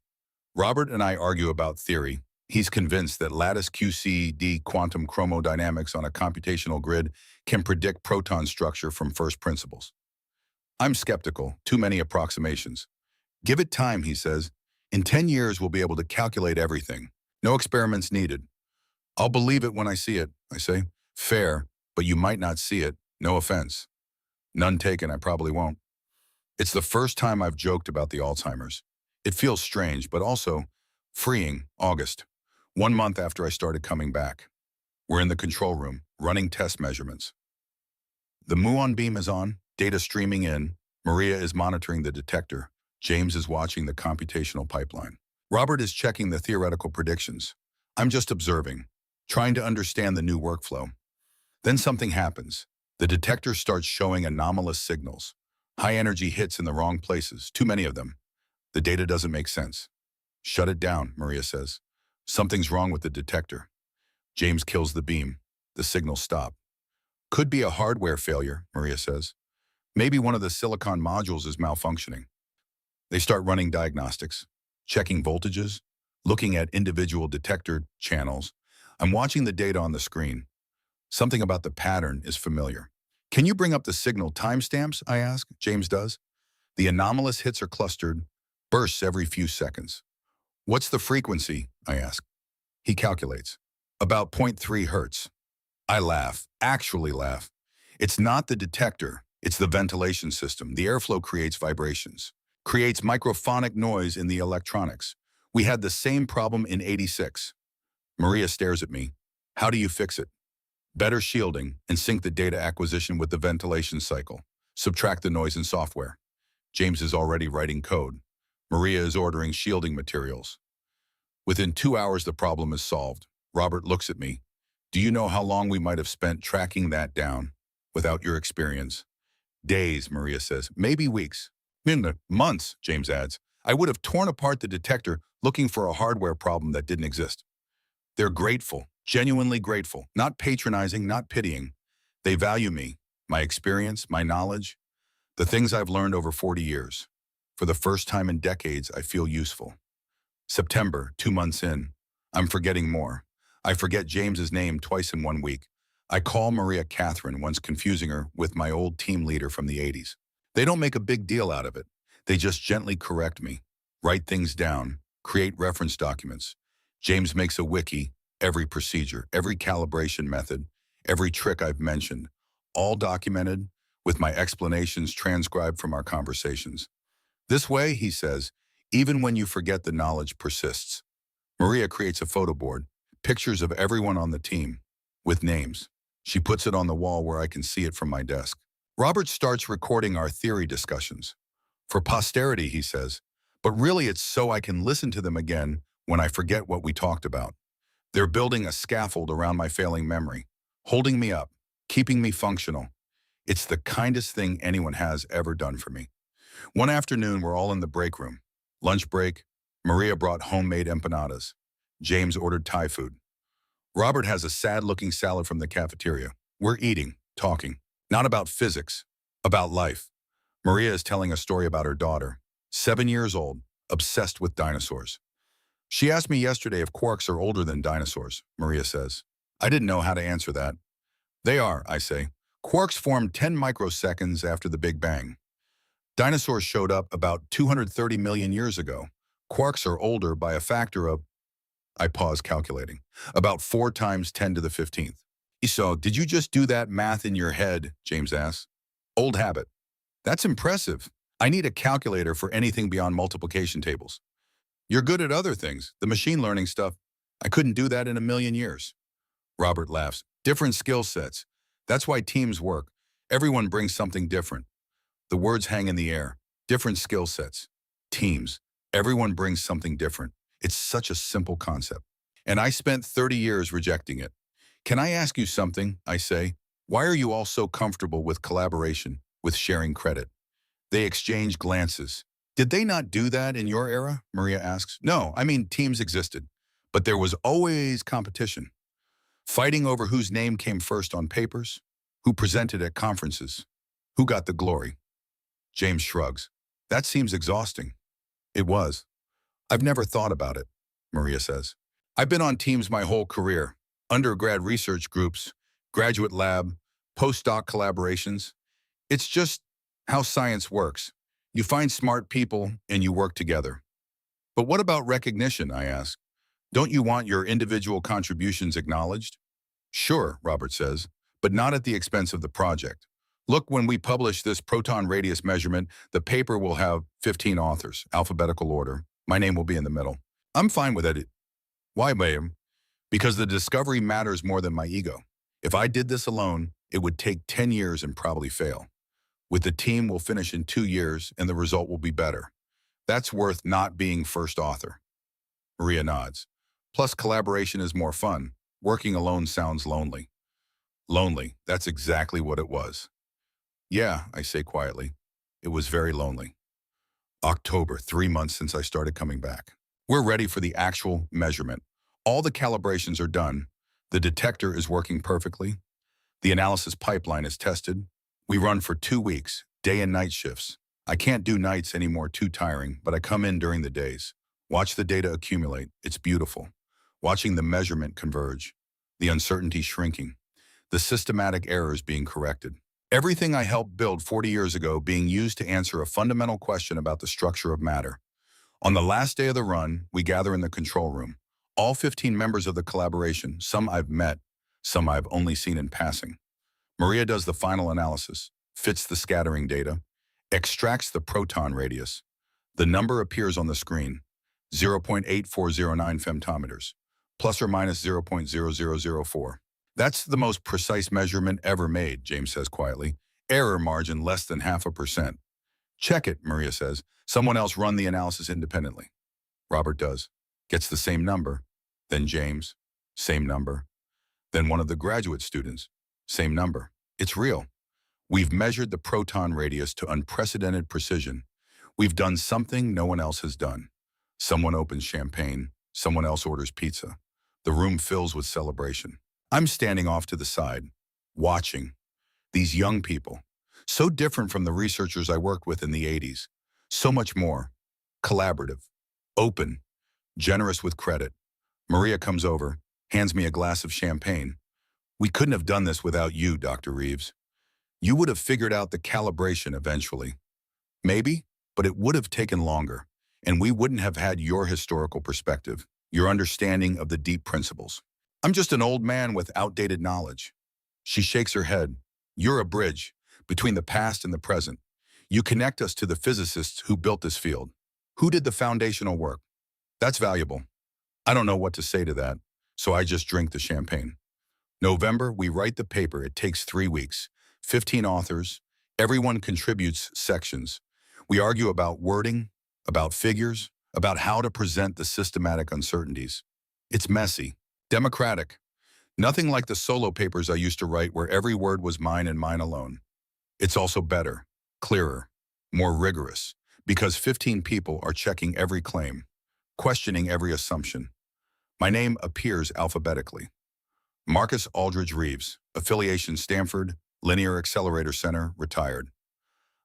A: Robert and I argue about theory. He's convinced that lattice QCD quantum chromodynamics on a computational grid can predict proton structure from first principles. I'm skeptical, too many approximations. Give it time, he says. In 10 years, we'll be able to calculate everything. No experiments needed. I'll believe it when I see it, I say. Fair, but you might not see it. No offense. None taken, I probably won't. It's the first time I've joked about the Alzheimer's. It feels strange, but also freeing. August, 1 month after I started coming back. We're in the control room, running test measurements. The muon beam is on, data streaming in. Maria is monitoring the detector. James is watching the computational pipeline. Robert is checking the theoretical predictions. I'm just observing, trying to understand the new workflow. Then something happens. The detector starts showing anomalous signals. High energy hits in the wrong places, too many of them. The data doesn't make sense. Shut it down, Maria says. Something's wrong with the detector. James kills the beam. The signals stop. Could be a hardware failure, Maria says. Maybe one of the silicon modules is malfunctioning. They start running diagnostics, checking voltages, looking at individual detector channels. I'm watching the data on the screen. Something about the pattern is familiar. Can you bring up the signal timestamps, I ask? James does. The anomalous hits are clustered, bursts every few seconds. What's the frequency, I ask. He calculates. About 0.3 hertz. I laugh, actually laugh. It's not the detector, it's the ventilation system. The airflow creates vibrations, creates microphonic noise in the electronics. We had the same problem in '86. Maria stares at me. How do you fix it? Better shielding and sync the data acquisition with the ventilation cycle. Subtract the noise in software. James is already writing code. Maria is ordering shielding materials. Within 2 hours, the problem is solved. Robert looks at me. Do you know how long we might have spent tracking that down without your experience? Days, Maria says. Maybe weeks. Months, James adds. I would have torn apart the detector looking for a hardware problem that didn't exist. They're grateful, genuinely grateful, not patronizing, not pitying. They value me, my experience, my knowledge, the things I've learned over 40 years. For the first time in decades, I feel useful. September, 2 months in. I'm forgetting more. I forget James's name twice in 1 week. I call Maria Catherine, once confusing her with my old team leader from the '80s. They don't make a big deal out of it. They just gently correct me, write things down, create reference documents. James makes a wiki, every procedure, every calibration method, every trick I've mentioned, all documented with my explanations transcribed from our conversations. This way, he says, even when you forget, the knowledge persists. Maria creates a photo board, pictures of everyone on the team, with names. She puts it on the wall where I can see it from my desk. Robert starts recording our theory discussions. For posterity, he says, but really it's so I can listen to them again when I forget what we talked about. They're building a scaffold around my failing memory, holding me up, keeping me functional. It's the kindest thing anyone has ever done for me. One afternoon, we're all in the break room. Lunch break, Maria brought homemade empanadas. James ordered Thai food. Robert has a sad-looking salad from the cafeteria. We're eating, talking. Not about physics, about life. Maria is telling a story about her daughter, 7 years old, obsessed with dinosaurs. She asked me yesterday if quarks are older than dinosaurs, Maria says. I didn't know how to answer that. They are, I say. Quarks formed 10 microseconds after the Big Bang. Dinosaurs showed up about 230 million years ago. Quarks are older by a factor of, I pause calculating, about 4 times 10 to the 15th. So, did you just do that math in your head? James asks. Old habit. That's impressive. I need a calculator for anything beyond multiplication tables. You're good at other things, the machine learning stuff. I couldn't do that in a million years. Robert laughs. Different skill sets. That's why teams work. Everyone brings something different. The words hang in the air. Different skill sets. Teams. Everyone brings something different. It's such a simple concept. And I spent 30 years rejecting it. Can I ask you something? I say. Why are you all so comfortable with collaboration, with sharing credit? They exchange glances. Did they not do that in your era? Maria asks. No, I mean teams existed. But there was always competition. Fighting over whose name came first on papers, who presented at conferences, who got the glory. James shrugs. That seems exhausting. It was. I've never thought about it, Maria says. I've been on teams my whole career. Undergrad research groups, graduate lab, postdoc collaborations. It's just how science works. You find smart people and you work together. But what about recognition, I ask? Don't you want your individual contributions acknowledged? Sure, Robert says, but not at the expense of the project. Look, when we publish this proton radius measurement, the paper will have 15 authors, alphabetical order. My name will be in the middle. I'm fine with it. Why, Bayham? Because the discovery matters more than my ego. If I did this alone, it would take 10 years and probably fail. With the team, we'll finish in 2 years and the result will be better. That's worth not being first author. Maria nods. Plus, collaboration is more fun. Working alone sounds lonely. Lonely, that's exactly what it was. Yeah, I say quietly. It was very lonely. October, 3 months since I started coming back. We're ready for the actual measurement. All the calibrations are done. The detector is working perfectly. The analysis pipeline is tested. We run for 2 weeks, day and night shifts. I can't do nights anymore, too tiring, but I come in during the days. Watch the data accumulate. It's beautiful. Watching the measurement converge. The uncertainty shrinking. The systematic errors being corrected. Everything I helped build 40 years ago being used to answer a fundamental question about the structure of matter. On the last day of the run, we gather in the control room. All 15 members of the collaboration, some I've met, some I've only seen in passing. Maria does the final analysis, fits the scattering data, extracts the proton radius. The number appears on the screen, 0.8409 femtometers, plus or minus 0.0004. That's the most precise measurement ever made, James says quietly. Error margin less than 0.5%. Check it, Maria says. Someone else run the analysis independently. Robert does. Gets the same number. Then James. Same number. Then one of the graduate students. Same number. It's real. We've measured the proton radius to unprecedented precision. We've done something no one else has done. Someone opens champagne. Someone else orders pizza. The room fills with celebration. I'm standing off to the side, watching. These young people, so different from the researchers I worked with in the 80s. So much more. Collaborative. Open. Generous with credit. Maria comes over, hands me a glass of champagne. We couldn't have done this without you, Dr. Reeves. You would have figured out the calibration eventually. Maybe, but it would have taken longer, and we wouldn't have had your historical perspective, your understanding of the deep principles. I'm just an old man with outdated knowledge. She shakes her head. You're a bridge between the past and the present. You connect us to the physicists who built this field. Who did the foundational work? That's valuable. I don't know what to say to that, so I just drink the champagne. November, we write the paper. It takes 3 weeks. 15 authors. Everyone contributes sections. We argue about wording, about figures, about how to present the systematic uncertainties. It's messy, democratic. Nothing like the solo papers I used to write where every word was mine and mine alone. It's also better, clearer, more rigorous, because 15 people are checking every claim, questioning every assumption. My name appears alphabetically. Marcus Aldridge Reeves, affiliation Stanford, Linear Accelerator Center, retired.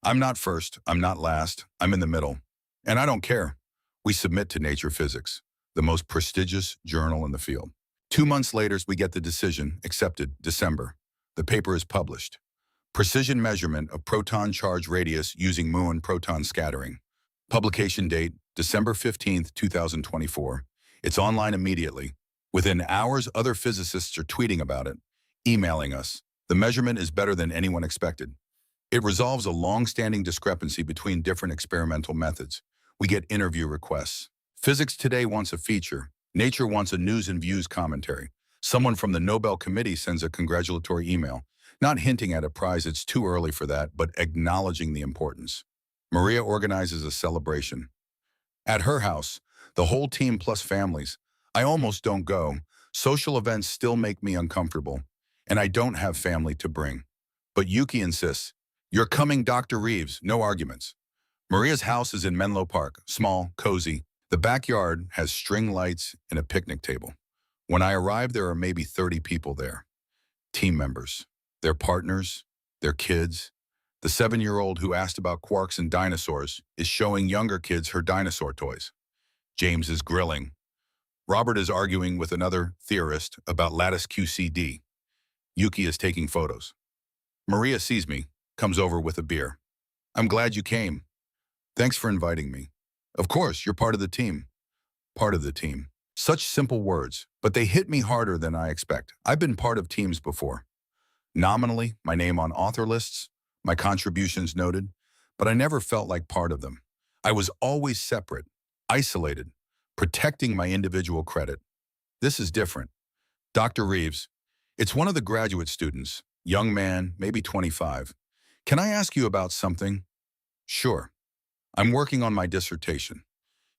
A: I'm not first, I'm not last, I'm in the middle. And I don't care. We submit to nature physics. the most prestigious journal in the field. 2 months later, we get the decision, accepted, December. The paper is published. Precision measurement of proton charge radius using muon proton scattering. Publication date, December 15th, 2024. It's online immediately. Within hours, other physicists are tweeting about it, emailing us. The measurement is better than anyone expected. It resolves a long-standing discrepancy between different experimental methods. We get interview requests. Physics Today wants a feature. Nature wants a news and views commentary. Someone from the Nobel Committee sends a congratulatory email, not hinting at a prize, it's too early for that, but acknowledging the importance. Maria organizes a celebration. At her house, the whole team plus families. I almost don't go. Social events still make me uncomfortable, and I don't have family to bring. But Yuki insists, "You're coming, Dr. Reeves, no arguments." Maria's house is in Menlo Park, small, cozy. The backyard has string lights and a picnic table. When I arrive, there are maybe 30 people there. Team members, their partners, their kids. The 7-year-old who asked about quarks and dinosaurs is showing younger kids her dinosaur toys. James is grilling. Robert is arguing with another theorist about lattice QCD. Yuki is taking photos. Maria sees me, comes over with a beer. "I'm glad you came. Thanks for inviting me." "Of course, you're part of the team." Part of the team. Such simple words, but they hit me harder than I expect. I've been part of teams before. Nominally, my name on author lists, my contributions noted, but I never felt like part of them. I was always separate, isolated, protecting my individual credit. This is different. Dr. Reeves, it's one of the graduate students, young man, maybe 25. "Can I ask you about something?" "Sure. I'm working on my dissertation,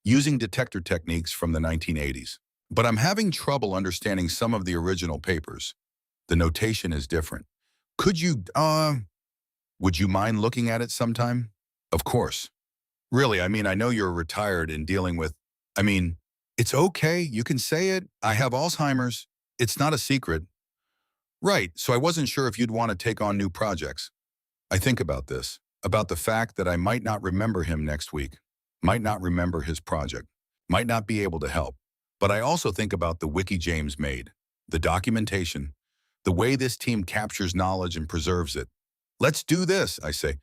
A: using detector techniques from the 1980s. But I'm having trouble understanding some of the original papers. The notation is different. Would you mind looking at it sometime?" "Of course." "Really, I know you're retired and dealing with, it's okay, you can say it. I have Alzheimer's. It's not a secret." "Right, so I wasn't sure if you'd want to take on new projects." I think about this, about the fact that I might not remember him next week, might not remember his project, might not be able to help. But I also think about the wiki James made, the documentation, the way this team captures knowledge and preserves it. "Let's do this," I say.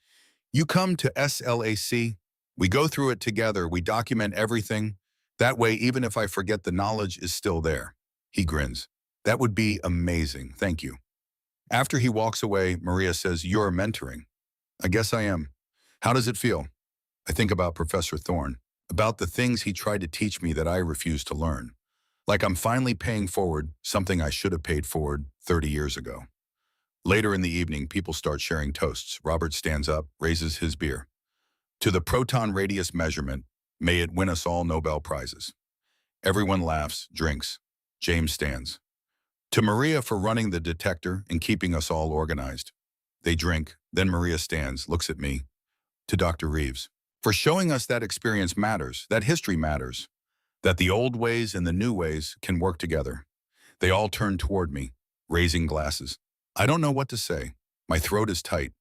A: "You come to SLAC, we go through it together, we document everything. That way, even if I forget, the knowledge is still there." He grins. "That would be amazing, thank you." After he walks away, Maria says, "You're mentoring." I guess I am. How does it feel? I think about Professor Thorne, about the things he tried to teach me that I refused to learn. Like I'm finally paying forward something I should have paid forward 30 years ago. Later in the evening, people start sharing toasts. Robert stands up, raises his beer. "To the proton radius measurement, may it win us all Nobel Prizes." Everyone laughs, drinks. James stands. "To Maria for running the detector and keeping us all organized." They drink, then Maria stands, looks at me. "To Dr. Reeves, for showing us that experience matters, that history matters, that the old ways and the new ways can work together." They all turn toward me, raising glasses. I don't know what to say. My throat is tight.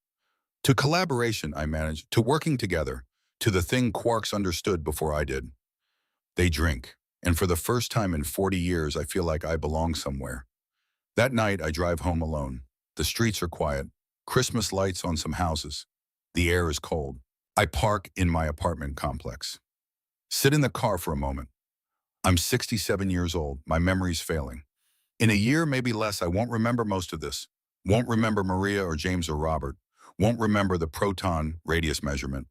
A: "To collaboration," I manage, "to working together, to the thing Quarks understood before I did." They drink, and for the first time in 40 years, I feel like I belong somewhere. That night, I drive home alone. The streets are quiet. Christmas lights on some houses. The air is cold. I park in my apartment complex. Sit in the car for a moment. I'm 67 years old. My memory's failing. In a year, maybe less, I won't remember most of this. Won't remember Maria or James or Robert. Won't remember the proton radius measurement.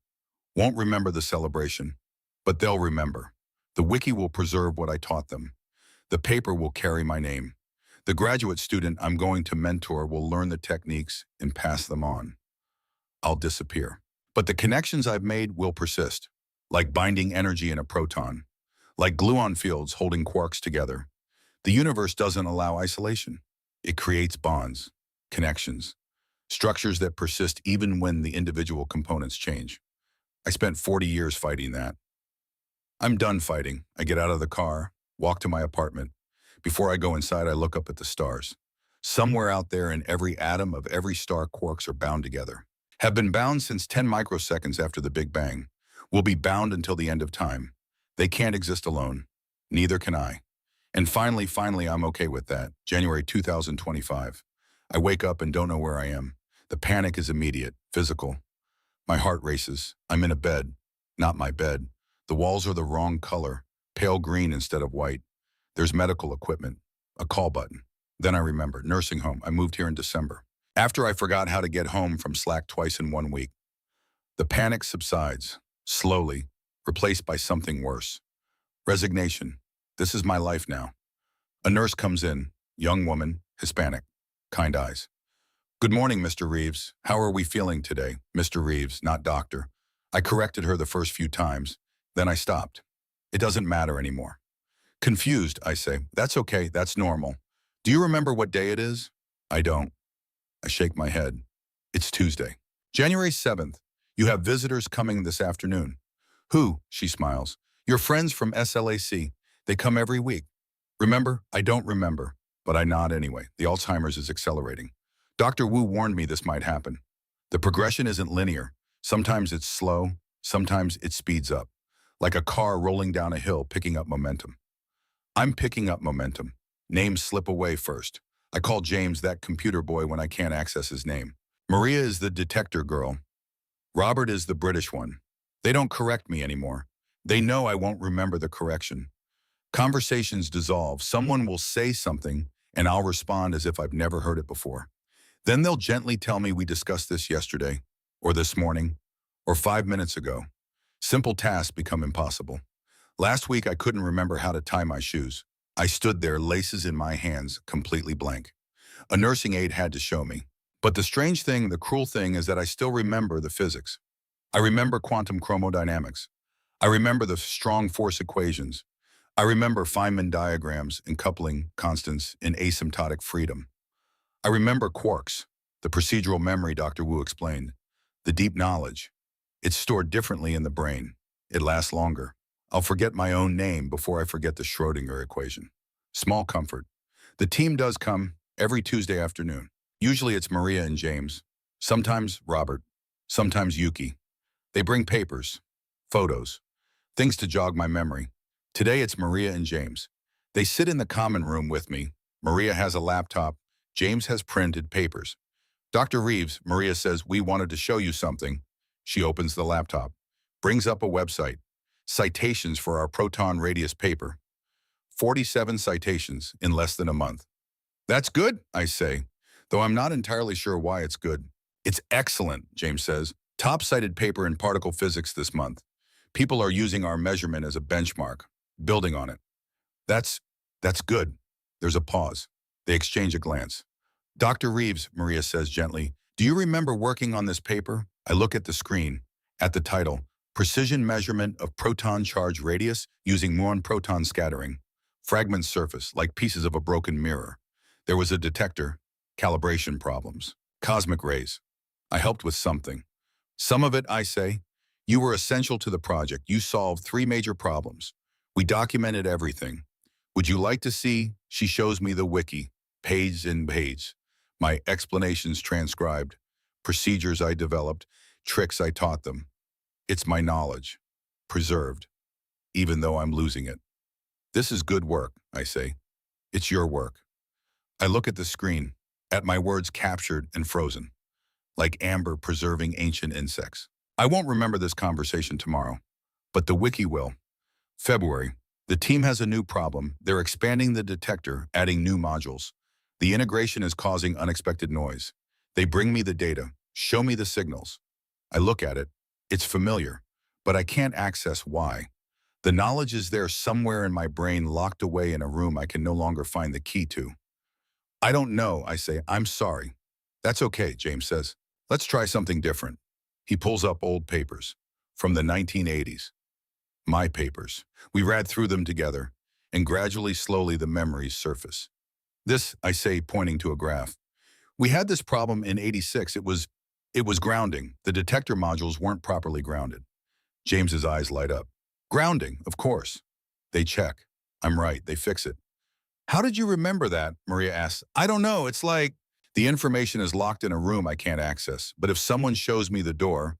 A: Won't remember the celebration. But they'll remember. The wiki will preserve what I taught them. The paper will carry my name. The graduate student I'm going to mentor will learn the techniques and pass them on. I'll disappear. But the connections I've made will persist, like binding energy in a proton, like gluon fields holding quarks together. The universe doesn't allow isolation. It creates bonds, connections, structures that persist even when the individual components change. I spent 40 years fighting that. I'm done fighting. I get out of the car, walk to my apartment. Before I go inside, I look up at the stars. Somewhere out there in every atom of every star, quarks are bound together. Have been bound since 10 microseconds after the Big Bang. Will be bound until the end of time. They can't exist alone. Neither can I. And finally, I'm okay with that. January 2025. I wake up and don't know where I am. The panic is immediate, physical. My heart races. I'm in a bed. Not my bed. The walls are the wrong color, pale green instead of white. There's medical equipment, a call button. Then I remember, nursing home. I moved here in December. After I forgot how to get home from Slack twice in 1 week. The panic subsides, slowly, replaced by something worse. Resignation. This is my life now. A nurse comes in, young woman, Hispanic, kind eyes. Good morning, Mr. Reeves. How are we feeling today? Mr. Reeves, not doctor. I corrected her the first few times. Then I stopped. It doesn't matter anymore. Confused, I say. That's okay, that's normal. Do you remember what day it is? I don't. I shake my head. It's Tuesday. January 7th. You have visitors coming this afternoon. Who? She smiles. Your friends from SLAC. They come every week. Remember? I don't remember. But I nod anyway. The Alzheimer's is accelerating. Dr. Wu warned me this might happen. The progression isn't linear. Sometimes it's slow. Sometimes it speeds up. Like a car rolling down a hill picking up momentum. I'm picking up momentum. Names slip away first. I call James that computer boy when I can't access his name. Maria is the detector girl. Robert is the British one. They don't correct me anymore. They know I won't remember the correction. Conversations dissolve. Someone will say something, and I'll respond as if I've never heard it before. Then they'll gently tell me we discussed this yesterday, or this morning, or 5 minutes ago. Simple tasks become impossible. Last week, I couldn't remember how to tie my shoes. I stood there, laces in my hands, completely blank. A nursing aide had to show me. But the strange thing, the cruel thing, is that I still remember the physics. I remember quantum chromodynamics. I remember the strong force equations. I remember Feynman diagrams and coupling constants in asymptotic freedom. I remember quarks, the procedural memory Dr. Wu explained, the deep knowledge. It's stored differently in the brain. It lasts longer. I'll forget my own name before I forget the Schrödinger equation. Small comfort. The team does come every Tuesday afternoon. Usually it's Maria and James, sometimes Robert, sometimes Yuki. They bring papers, photos, things to jog my memory. Today it's Maria and James. They sit in the common room with me. Maria has a laptop. James has printed papers. Dr. Reeves, Maria says, we wanted to show you something. She opens the laptop, brings up a website, citations for our proton radius paper. 47 citations in less than a month. That's good, I say, though I'm not entirely sure why it's good. It's excellent, James says. Top cited paper in particle physics this month. People are using our measurement as a benchmark, building on it. That's good. There's a pause. They exchange a glance. Dr. Reeves, Maria says gently, do you remember working on this paper? I look at the screen, at the title, Precision Measurement of Proton Charge Radius Using Muon Proton Scattering. Fragments surface, like pieces of a broken mirror. There was a detector, calibration problems, cosmic rays. I helped with something. Some of it, I say. You were essential to the project. You solved 3 major problems. We documented everything. Would you like to see? She shows me the wiki, page and page. My explanations transcribed, procedures I developed, tricks I taught them. It's my knowledge, preserved, even though I'm losing it. This is good work, I say. It's your work. I look at the screen, at my words captured and frozen, like amber preserving ancient insects. I won't remember this conversation tomorrow, but the wiki will. February. The team has a new problem. They're expanding the detector, adding new modules. The integration is causing unexpected noise. They bring me the data, show me the signals. I look at it. It's familiar, but I can't access why. The knowledge is there somewhere in my brain, locked away in a room I can no longer find the key to. I don't know, I say. I'm sorry. That's okay, James says. Let's try something different. He pulls up old papers from the 1980s. My papers. We read through them together, and gradually, slowly, the memories surface. This, I say, pointing to a graph. We had this problem in '86. It was grounding. The detector modules weren't properly grounded. James's eyes light up. Grounding, of course. They check. I'm right. They fix it. How did you remember that? Maria asks. I don't know. It's like the information is locked in a room I can't access. But if someone shows me the door,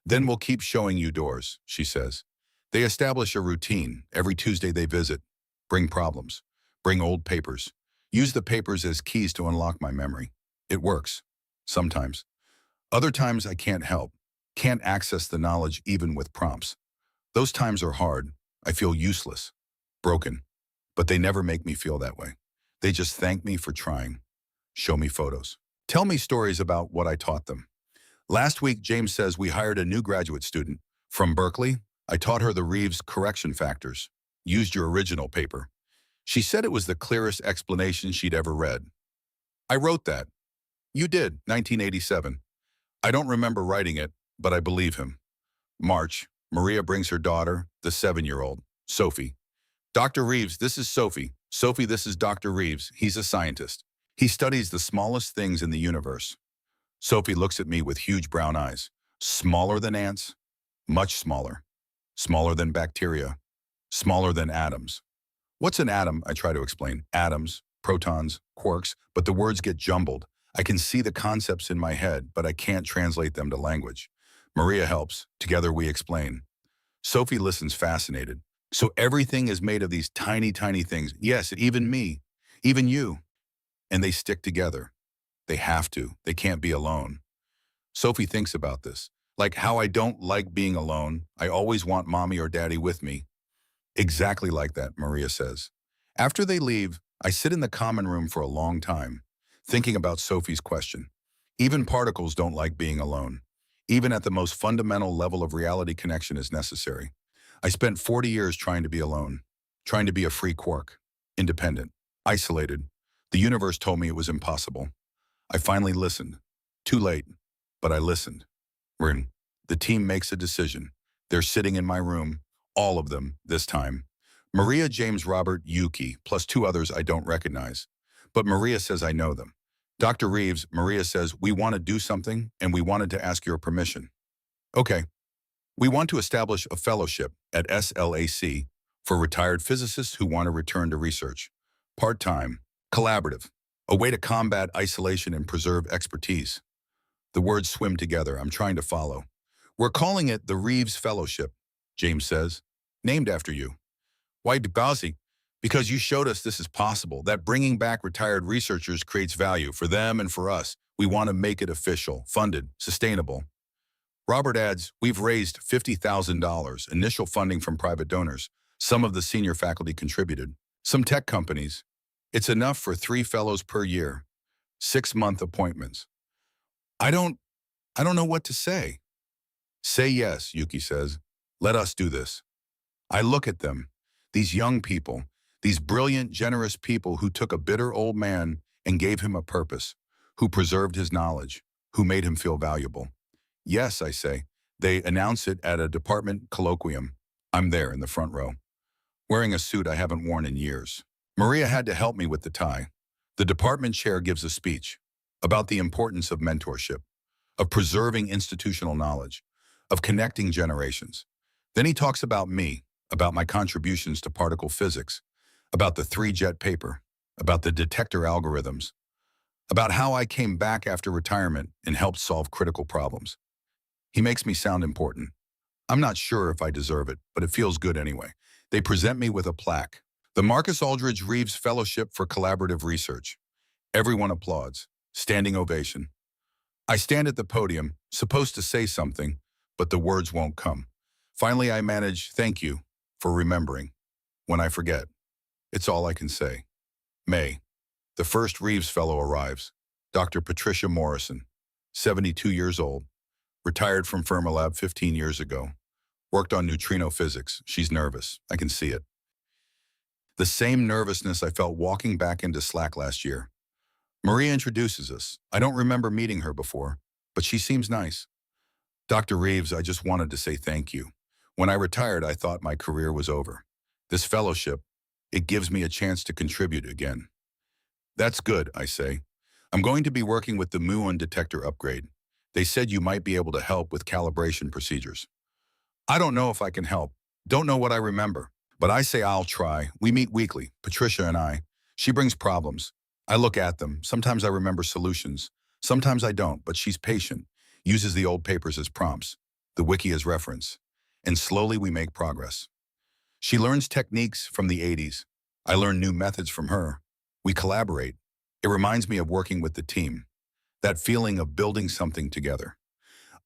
A: then we'll keep showing you doors, she says. They establish a routine. Every Tuesday they visit. Bring problems. Bring old papers. Use the papers as keys to unlock my memory. It works. Sometimes. Other times I can't help. Can't access the knowledge even with prompts. Those times are hard. I feel useless. Broken. But they never make me feel that way. They just thank me for trying. Show me photos. Tell me stories about what I taught them. Last week, James says we hired a new graduate student. From Berkeley, I taught her the Reeves correction factors. Used your original paper. She said it was the clearest explanation she'd ever read. I wrote that. You did, 1987. I don't remember writing it, but I believe him. March, Maria brings her daughter, the 7-year-old, Sophie. Dr. Reeves, this is Sophie. Sophie, this is Dr. Reeves. He's a scientist. He studies the smallest things in the universe. Sophie looks at me with huge brown eyes. Smaller than ants? Much smaller. Smaller than bacteria. Smaller than atoms. What's an atom? I try to explain. Atoms, protons, quarks, but the words get jumbled. I can see the concepts in my head, but I can't translate them to language. Maria helps. Together we explain. Sophie listens fascinated. So everything is made of these tiny, tiny things. Yes, even me, even you. And they stick together. They have to. They can't be alone. Sophie thinks about this. Like how I don't like being alone. I always want mommy or daddy with me. Exactly like that, Maria says. After they leave, I sit in the common room for a long time, thinking about Sophie's question. Even particles don't like being alone. Even at the most fundamental level of reality, connection is necessary. I spent 40 years trying to be alone, trying to be a free quark, independent, isolated. The universe told me it was impossible. I finally listened. Too late, but I listened. Ring. The team makes a decision. They're sitting in my room, all of them, this time. Maria, James, Robert, Yuki, plus 2 others I don't recognize. But Maria says I know them. Dr. Reeves, Maria says, we want to do something, and we wanted to ask your permission. Okay. We want to establish a fellowship at SLAC for retired physicists who want to return to research. Part-time, collaborative, a way to combat isolation and preserve expertise. The words swim together. I'm trying to follow. We're calling it the Reeves Fellowship, James says, named after you. Why Bazi? Because you showed us this is possible, that bringing back retired researchers creates value for them and for us. We want to make it official, funded, sustainable. Robert adds, we've raised $50,000, initial funding from private donors. Some of the senior faculty contributed. Some tech companies. It's enough for 3 fellows per year. 6-month appointments. I don't know what to say. Say yes, Yuki says. Let us do this. I look at them, these young people, these brilliant, generous people who took a bitter old man and gave him a purpose, who preserved his knowledge, who made him feel valuable. Yes, I say. They announce it at a department colloquium. I'm there in the front row, wearing a suit I haven't worn in years. Maria had to help me with the tie. The department chair gives a speech about the importance of mentorship, of preserving institutional knowledge, of connecting generations. Then he talks about me, about my contributions to particle physics, about the 3-jet paper, about the detector algorithms, about how I came back after retirement and helped solve critical problems. He makes me sound important. I'm not sure if I deserve it, but it feels good anyway. They present me with a plaque. The Marcus Aldridge Reeves Fellowship for Collaborative Research. Everyone applauds. Standing ovation. I stand at the podium, supposed to say something, but the words won't come. Finally, I manage, thank you for remembering. When I forget, it's all I can say. May. The first Reeves Fellow arrives. Dr. Patricia Morrison, 72 years old. Retired from Fermilab 15 years ago. Worked on neutrino physics. She's nervous. I can see it. The same nervousness I felt walking back into SLAC last year. Maria introduces us. I don't remember meeting her before, but she seems nice. Dr. Reeves, I just wanted to say thank you. When I retired, I thought my career was over. This fellowship, it gives me a chance to contribute again. That's good, I say. I'm going to be working with the muon detector upgrade. They said you might be able to help with calibration procedures. I don't know if I can help. Don't know what I remember. But I say I'll try. We meet weekly, Patricia and I. She brings problems. I look at them. Sometimes I remember solutions. Sometimes I don't, but she's patient. Uses the old papers as prompts, the wiki as reference. And slowly we make progress. She learns techniques from the 80s. I learn new methods from her. We collaborate. It reminds me of working with the team, that feeling of building something together,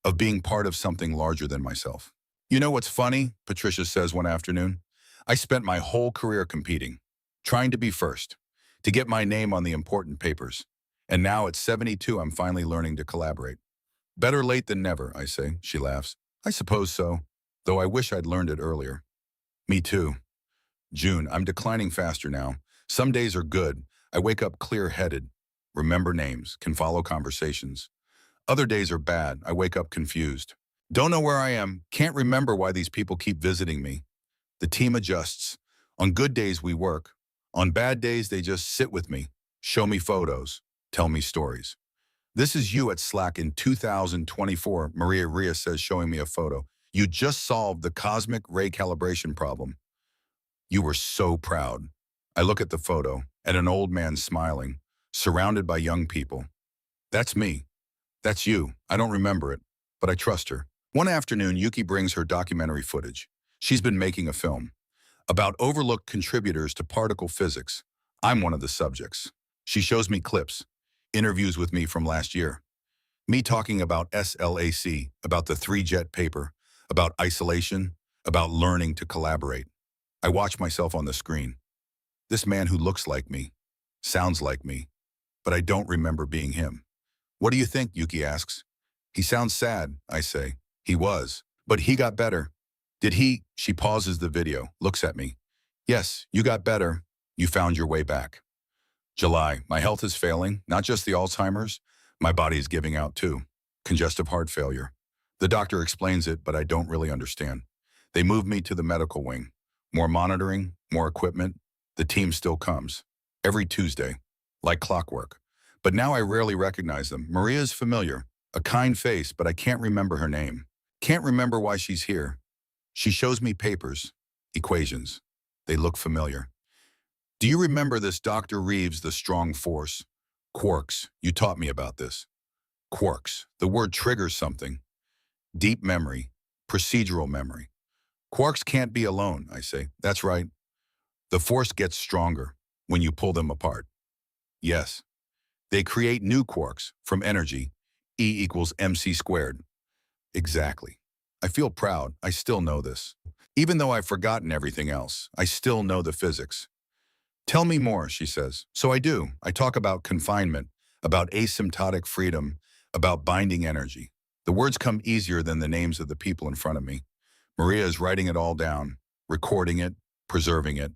A: of being part of something larger than myself. You know what's funny? Patricia says one afternoon. I spent my whole career competing, trying to be first, to get my name on the important papers. And now at 72, I'm finally learning to collaborate. Better late than never, I say. She laughs. I suppose so, though I wish I'd learned it earlier. Me too. June, I'm declining faster now. Some days are good. I wake up clear-headed, remember names, can follow conversations. Other days are bad. I wake up confused. Don't know where I am. Can't remember why these people keep visiting me. The team adjusts. On good days, we work. On bad days, they just sit with me, show me photos, tell me stories. This is you at Slack in 2024, Maria Ria says, showing me a photo. You just solved the cosmic ray calibration problem. You were so proud. I look at the photo, at an old man smiling, surrounded by young people. That's me. That's you. I don't remember it, but I trust her. One afternoon, Yuki brings her documentary footage. She's been making a film about overlooked contributors to particle physics. I'm one of the subjects. She shows me clips, interviews with me from last year. Me talking about SLAC, about the three-jet paper, about isolation, about learning to collaborate. I watch myself on the screen. This man who looks like me, sounds like me, but I don't remember being him. What do you think? Yuki asks. He sounds sad, I say. He was, but he got better. Did he? She pauses the video, looks at me. Yes, you got better. You found your way back. July, my health is failing, not just the Alzheimer's. My body is giving out too. Congestive heart failure. The doctor explains it, but I don't really understand. They move me to the medical wing. More monitoring, more equipment. The team still comes. Every Tuesday, like clockwork. But now I rarely recognize them. Maria is familiar, a kind face, but I can't remember her name. Can't remember why she's here. She shows me papers, equations. They look familiar. Do you remember this Dr. Reeves, the strong force? Quarks, you taught me about this. Quarks, the word triggers something. Deep memory, procedural memory. Quarks can't be alone, I say. That's right. The force gets stronger when you pull them apart. Yes. They create new quarks from energy, E equals mc squared. Exactly. I feel proud. I still know this. Even though I've forgotten everything else, I still know the physics. Tell me more, she says. So I do. I talk about confinement, about asymptotic freedom, about binding energy. The words come easier than the names of the people in front of me. Maria is writing it all down, recording it, preserving it.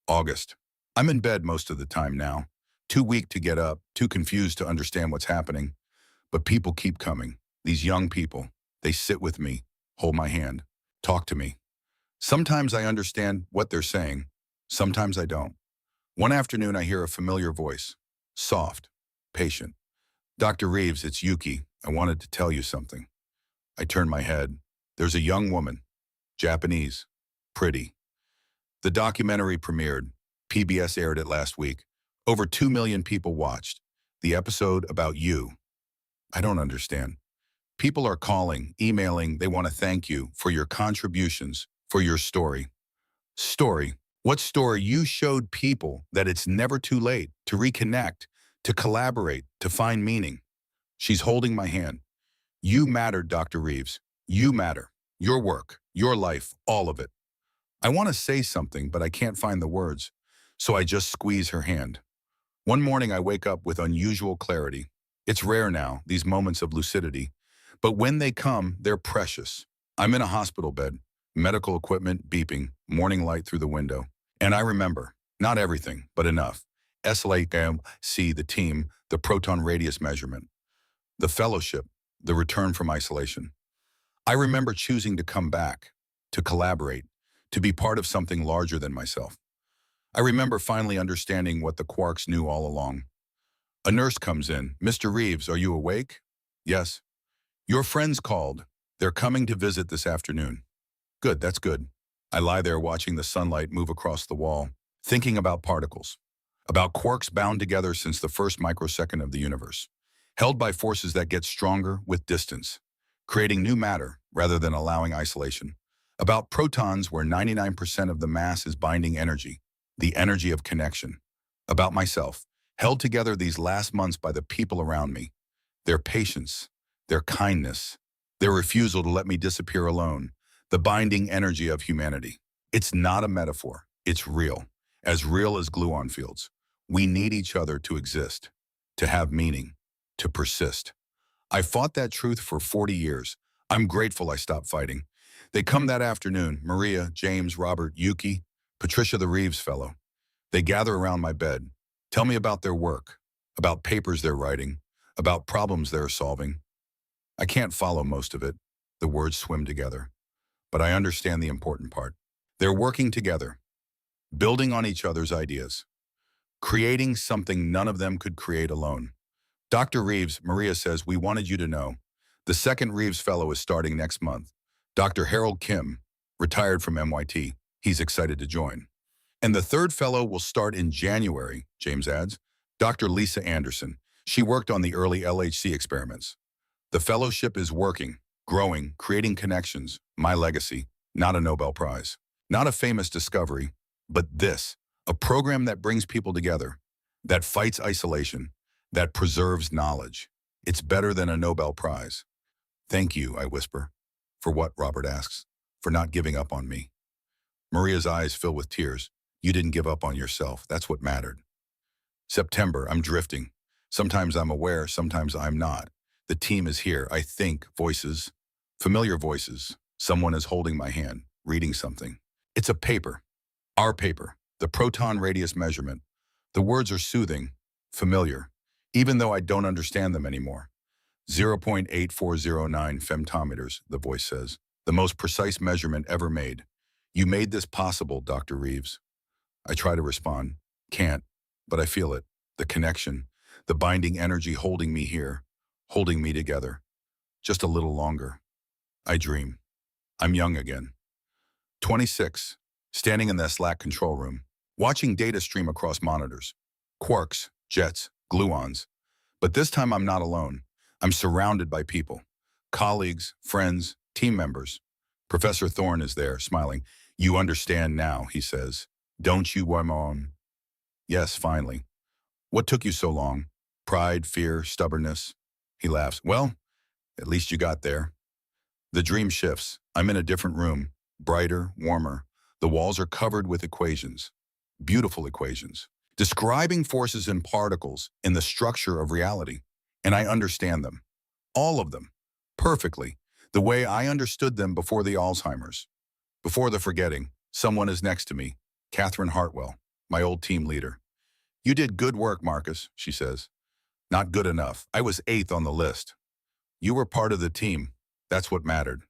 A: August. I'm in bed most of the time now. Too weak to get up, too confused to understand what's happening. But people keep coming. These young people, they sit with me, hold my hand, talk to me. Sometimes I understand what they're saying. Sometimes I don't. One afternoon, I hear a familiar voice, soft, patient. Dr. Reeves, it's Yuki. I wanted to tell you something. I turn my head. There's a young woman, Japanese, pretty. The documentary premiered. PBS aired it last week. Over 2 million people watched. The episode about you. I don't understand. People are calling, emailing. They want to thank you for your contributions, for your story. Story. What story? You showed people that it's never too late to reconnect, to collaborate, to find meaning. She's holding my hand. You matter, Dr. Reeves. You matter. Your work, your life, all of it. I want to say something, but I can't find the words. So I just squeeze her hand. One morning I wake up with unusual clarity. It's rare now, these moments of lucidity. But when they come, they're precious. I'm in a hospital bed, medical equipment beeping, morning light through the window. And I remember, not everything, but enough. SLAC, the team, the proton radius measurement, the fellowship, the return from isolation. I remember choosing to come back, to collaborate, to be part of something larger than myself. I remember finally understanding what the Quarks knew all along. A nurse comes in. Mr. Reeves, are you awake? Yes. Your friends called. They're coming to visit this afternoon. Good, that's good. I lie there watching the sunlight move across the wall, thinking about particles, about quarks bound together since the first microsecond of the universe, held by forces that get stronger with distance, creating new matter rather than allowing isolation, about protons where 99% of the mass is binding energy, the energy of connection. About myself, held together these last months by the people around me, their patience, their kindness, their refusal to let me disappear alone, the binding energy of humanity. It's not a metaphor, it's real as glue-on fields. We need each other to exist, to have meaning, to persist. I fought that truth for 40 years. I'm grateful I stopped fighting. They come that afternoon, Maria, James, Robert, Yuki, Patricia the Reeves fellow. They gather around my bed, tell me about their work, about papers they're writing, about problems they're solving. I can't follow most of it. The words swim together. But I understand the important part. They're working together, building on each other's ideas, creating something none of them could create alone. Dr. Reeves, Maria says, we wanted you to know. The second Reeves Fellow is starting next month. Dr. Harold Kim, retired from MIT. He's excited to join. And the third fellow will start in January, James adds. Dr. Lisa Anderson. She worked on the early LHC experiments. The fellowship is working, growing, creating connections. My legacy, not a Nobel Prize. Not a famous discovery, but this, a program that brings people together, that fights isolation, that preserves knowledge. It's better than a Nobel Prize. Thank you, I whisper. For what, Robert asks. For not giving up on me. Maria's eyes fill with tears. You didn't give up on yourself. That's what mattered. September, I'm drifting. Sometimes I'm aware, sometimes I'm not. The team is here. I think voices, familiar voices. Someone is holding my hand, reading something. It's a paper. Our paper. The proton radius measurement. The words are soothing, familiar, even though I don't understand them anymore. 0.8409 femtometers, the voice says. The most precise measurement ever made. You made this possible, Dr. Reeves. I try to respond. Can't, but I feel it. The connection, the binding energy holding me here, holding me together. Just a little longer. I dream. I'm young again. 26, standing in the Slack control room, watching data stream across monitors. Quarks, jets, gluons. But this time I'm not alone. I'm surrounded by people. Colleagues, friends, team members. Professor Thorne is there, smiling. You understand now, he says. Don't you, Wymon? Yes, finally. What took you so long? Pride, fear, stubbornness? He laughs. Well, at least you got there. The dream shifts. I'm in a different room, brighter, warmer. The walls are covered with equations, beautiful equations, describing forces in particles in the structure of reality. And I understand them, all of them, perfectly, the way I understood them before the Alzheimer's. Before the forgetting, someone is next to me, Catherine Hartwell, my old team leader. You did good work, Marcus, she says. Not good enough. I was 8th on the list. You were part of the team. That's what mattered.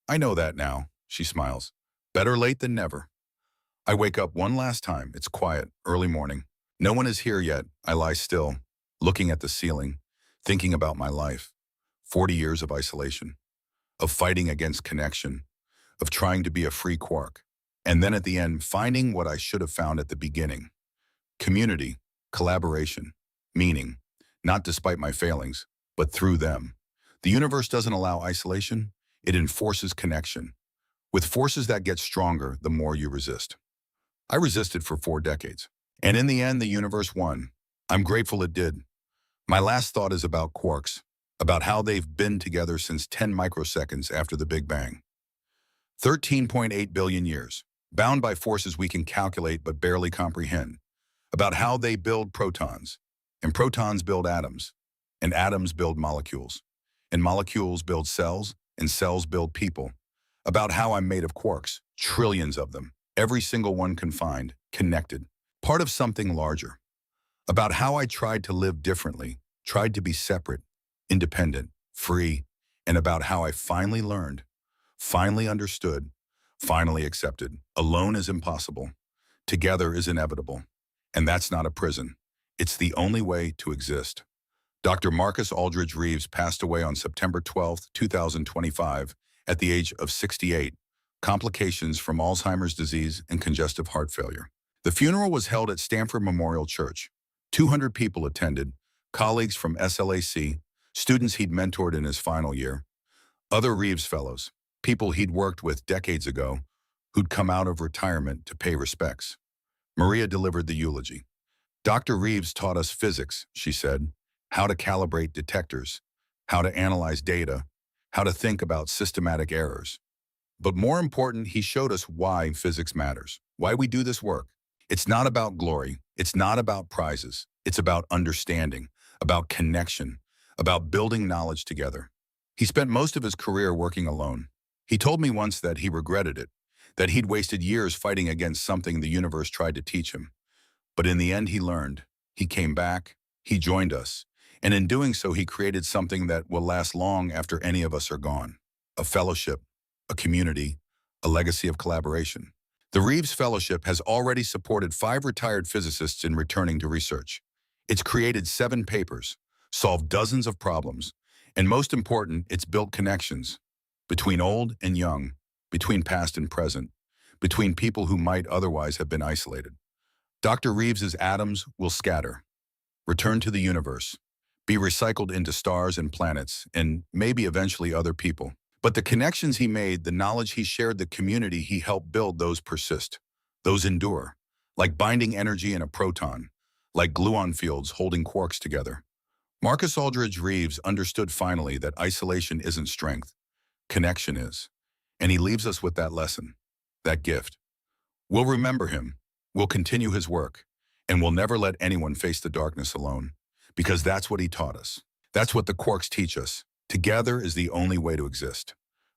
A: I know that now, she smiles. Better late than never. I wake up one last time. It's quiet, early morning. No one is here yet. I lie still, looking at the ceiling, thinking about my life. 40 years of isolation, of fighting against connection, of trying to be a free quark. And then at the end, finding what I should have found at the beginning. Community, collaboration, meaning, not despite my failings, but through them. The universe doesn't allow isolation, it enforces connection. With forces that get stronger, the more you resist. I resisted for 4 decades. And in the end, the universe won. I'm grateful it did. My last thought is about quarks, about how they've been together since 10 microseconds after the Big Bang. 13.8 billion years, bound by forces we can calculate but barely comprehend. About how they build protons, and protons build atoms, and atoms build molecules, and molecules build cells, and cells build people. About how I'm made of quarks, trillions of them, every single one confined, connected, part of something larger. About how I tried to live differently, tried to be separate, independent, free, and about how I finally learned, finally understood, finally accepted. Alone is impossible. Together is inevitable. And that's not a prison. It's the only way to exist. Dr. Marcus Aldridge Reeves passed away on September 12, 2025, at the age of 68, complications from Alzheimer's disease and congestive heart failure. The funeral was held at Stanford Memorial Church. 200 people attended, colleagues from SLAC, students he'd mentored in his final year, other Reeves fellows, people he'd worked with decades ago who'd come out of retirement to pay respects. Maria delivered the eulogy. Dr. Reeves taught us physics, she said, how to calibrate detectors, how to analyze data, how to think about systematic errors. But more important, he showed us why physics matters, why we do this work. It's not about glory. It's not about prizes. It's about understanding, about connection, about building knowledge together. He spent most of his career working alone. He told me once that he regretted it, that he'd wasted years fighting against something the universe tried to teach him. But in the end, he learned. He came back. He joined us. And in doing so, he created something that will last long after any of us are gone. A fellowship, a community, a legacy of collaboration. The Reeves Fellowship has already supported 5 retired physicists in returning to research. It's created 7 papers, solved dozens of problems, and most important, it's built connections between old and young, between past and present, between people who might otherwise have been isolated. Dr. Reeves's atoms will scatter, return to the universe, be recycled into stars and planets, and maybe eventually other people. But the connections he made, the knowledge he shared, the community he helped build, those persist. Those endure. Like binding energy in a proton, like gluon fields holding quarks together. Marcus Aldridge Reeves understood finally that isolation isn't strength, connection is. And he leaves us with that lesson, that gift. We'll remember him, we'll continue his work, and we'll never let anyone face the darkness alone. Because that's what he taught us. That's what the Quarks teach us. Together is the only way to exist.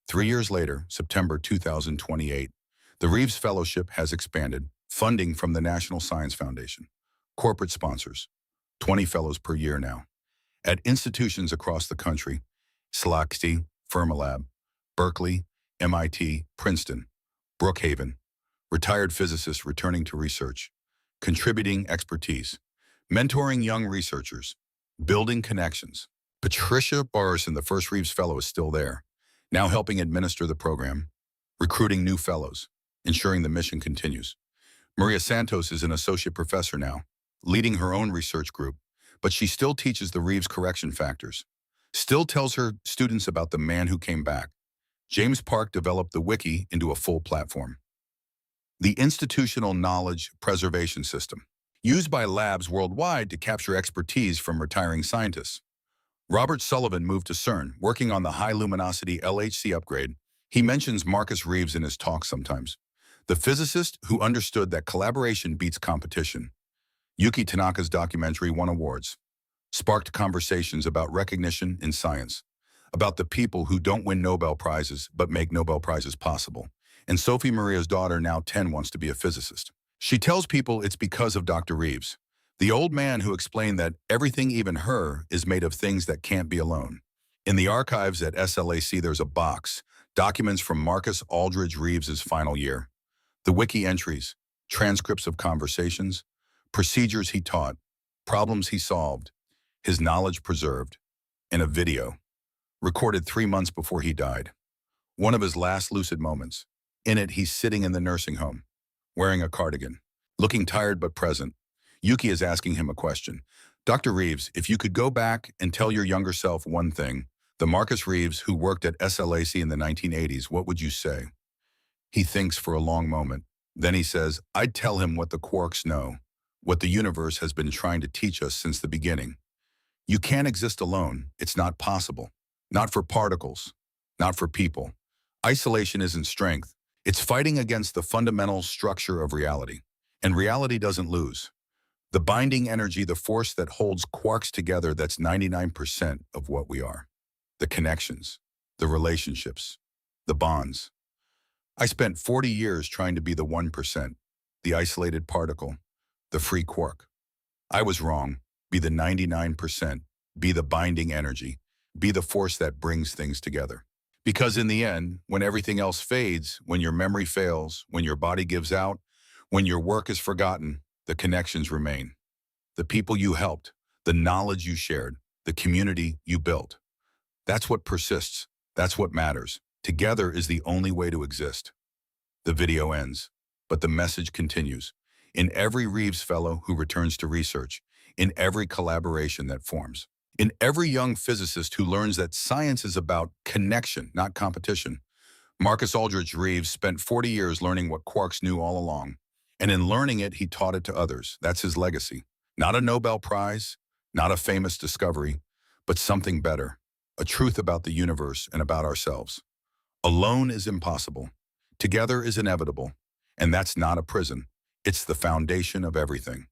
A: 3 years later, September 2028, the Reeves Fellowship has expanded, funding from the National Science Foundation, corporate sponsors, 20 fellows per year now, at institutions across the country, SLACT, Fermilab, Berkeley, MIT, Princeton, Brookhaven, retired physicists returning to research, contributing expertise, mentoring young researchers, building connections. Patricia Barson, the first Reeves Fellow, is still there, now helping administer the program, recruiting new fellows, ensuring the mission continues. Maria Santos is an associate professor now, leading her own research group, but she still teaches the Reeves correction factors, still tells her students about the man who came back. James Park developed the wiki into a full platform. The Institutional Knowledge Preservation System, used by labs worldwide to capture expertise from retiring scientists. Robert Sullivan moved to CERN, working on the high-luminosity LHC upgrade. He mentions Marcus Reeves in his talk sometimes, the physicist who understood that collaboration beats competition. Yuki Tanaka's documentary won awards, sparked conversations about recognition in science, about the people who don't win Nobel Prizes but make Nobel Prizes possible. And Sophie Maria's daughter, now 10, wants to be a physicist. She tells people it's because of Dr. Reeves, the old man who explained that everything, even her, is made of things that can't be alone. In the archives at SLAC, there's a box, documents from Marcus Aldridge Reeves's final year. The wiki entries, transcripts of conversations, procedures he taught, problems he solved, his knowledge preserved, and a video, recorded 3 months before he died. One of his last lucid moments. In it, he's sitting in the nursing home, wearing a cardigan, looking tired but present. Yuki is asking him a question. Dr. Reeves, if you could go back and tell your younger self one thing, the Marcus Reeves who worked at SLAC in the 1980s, what would you say? He thinks for a long moment. Then he says, I'd tell him what the quarks know, what the universe has been trying to teach us since the beginning. You can't exist alone. It's not possible. Not for particles. Not for people. Isolation isn't strength. It's fighting against the fundamental structure of reality. And reality doesn't lose. The binding energy, the force that holds quarks together, that's 99% of what we are. The connections, the relationships, the bonds. I spent 40 years trying to be the 1%, the isolated particle, the free quark. I was wrong. Be the 99%, be the binding energy, be the force that brings things together. Because in the end, when everything else fades, when your memory fails, when your body gives out, when your work is forgotten, the connections remain. The people you helped, the knowledge you shared, the community you built. That's what persists. That's what matters. Together is the only way to exist. The video ends, but the message continues. In every Reeves Fellow who returns to research, in every collaboration that forms, in every young physicist who learns that science is about connection, not competition. Marcus Aldridge Reeves spent 40 years learning what quarks knew all along, And in learning it, he taught it to others. That's his legacy. Not a Nobel Prize, not a famous discovery, but something better, a truth about the universe and about ourselves. Alone is impossible. Together is inevitable. And that's not a prison. It's the foundation of everything.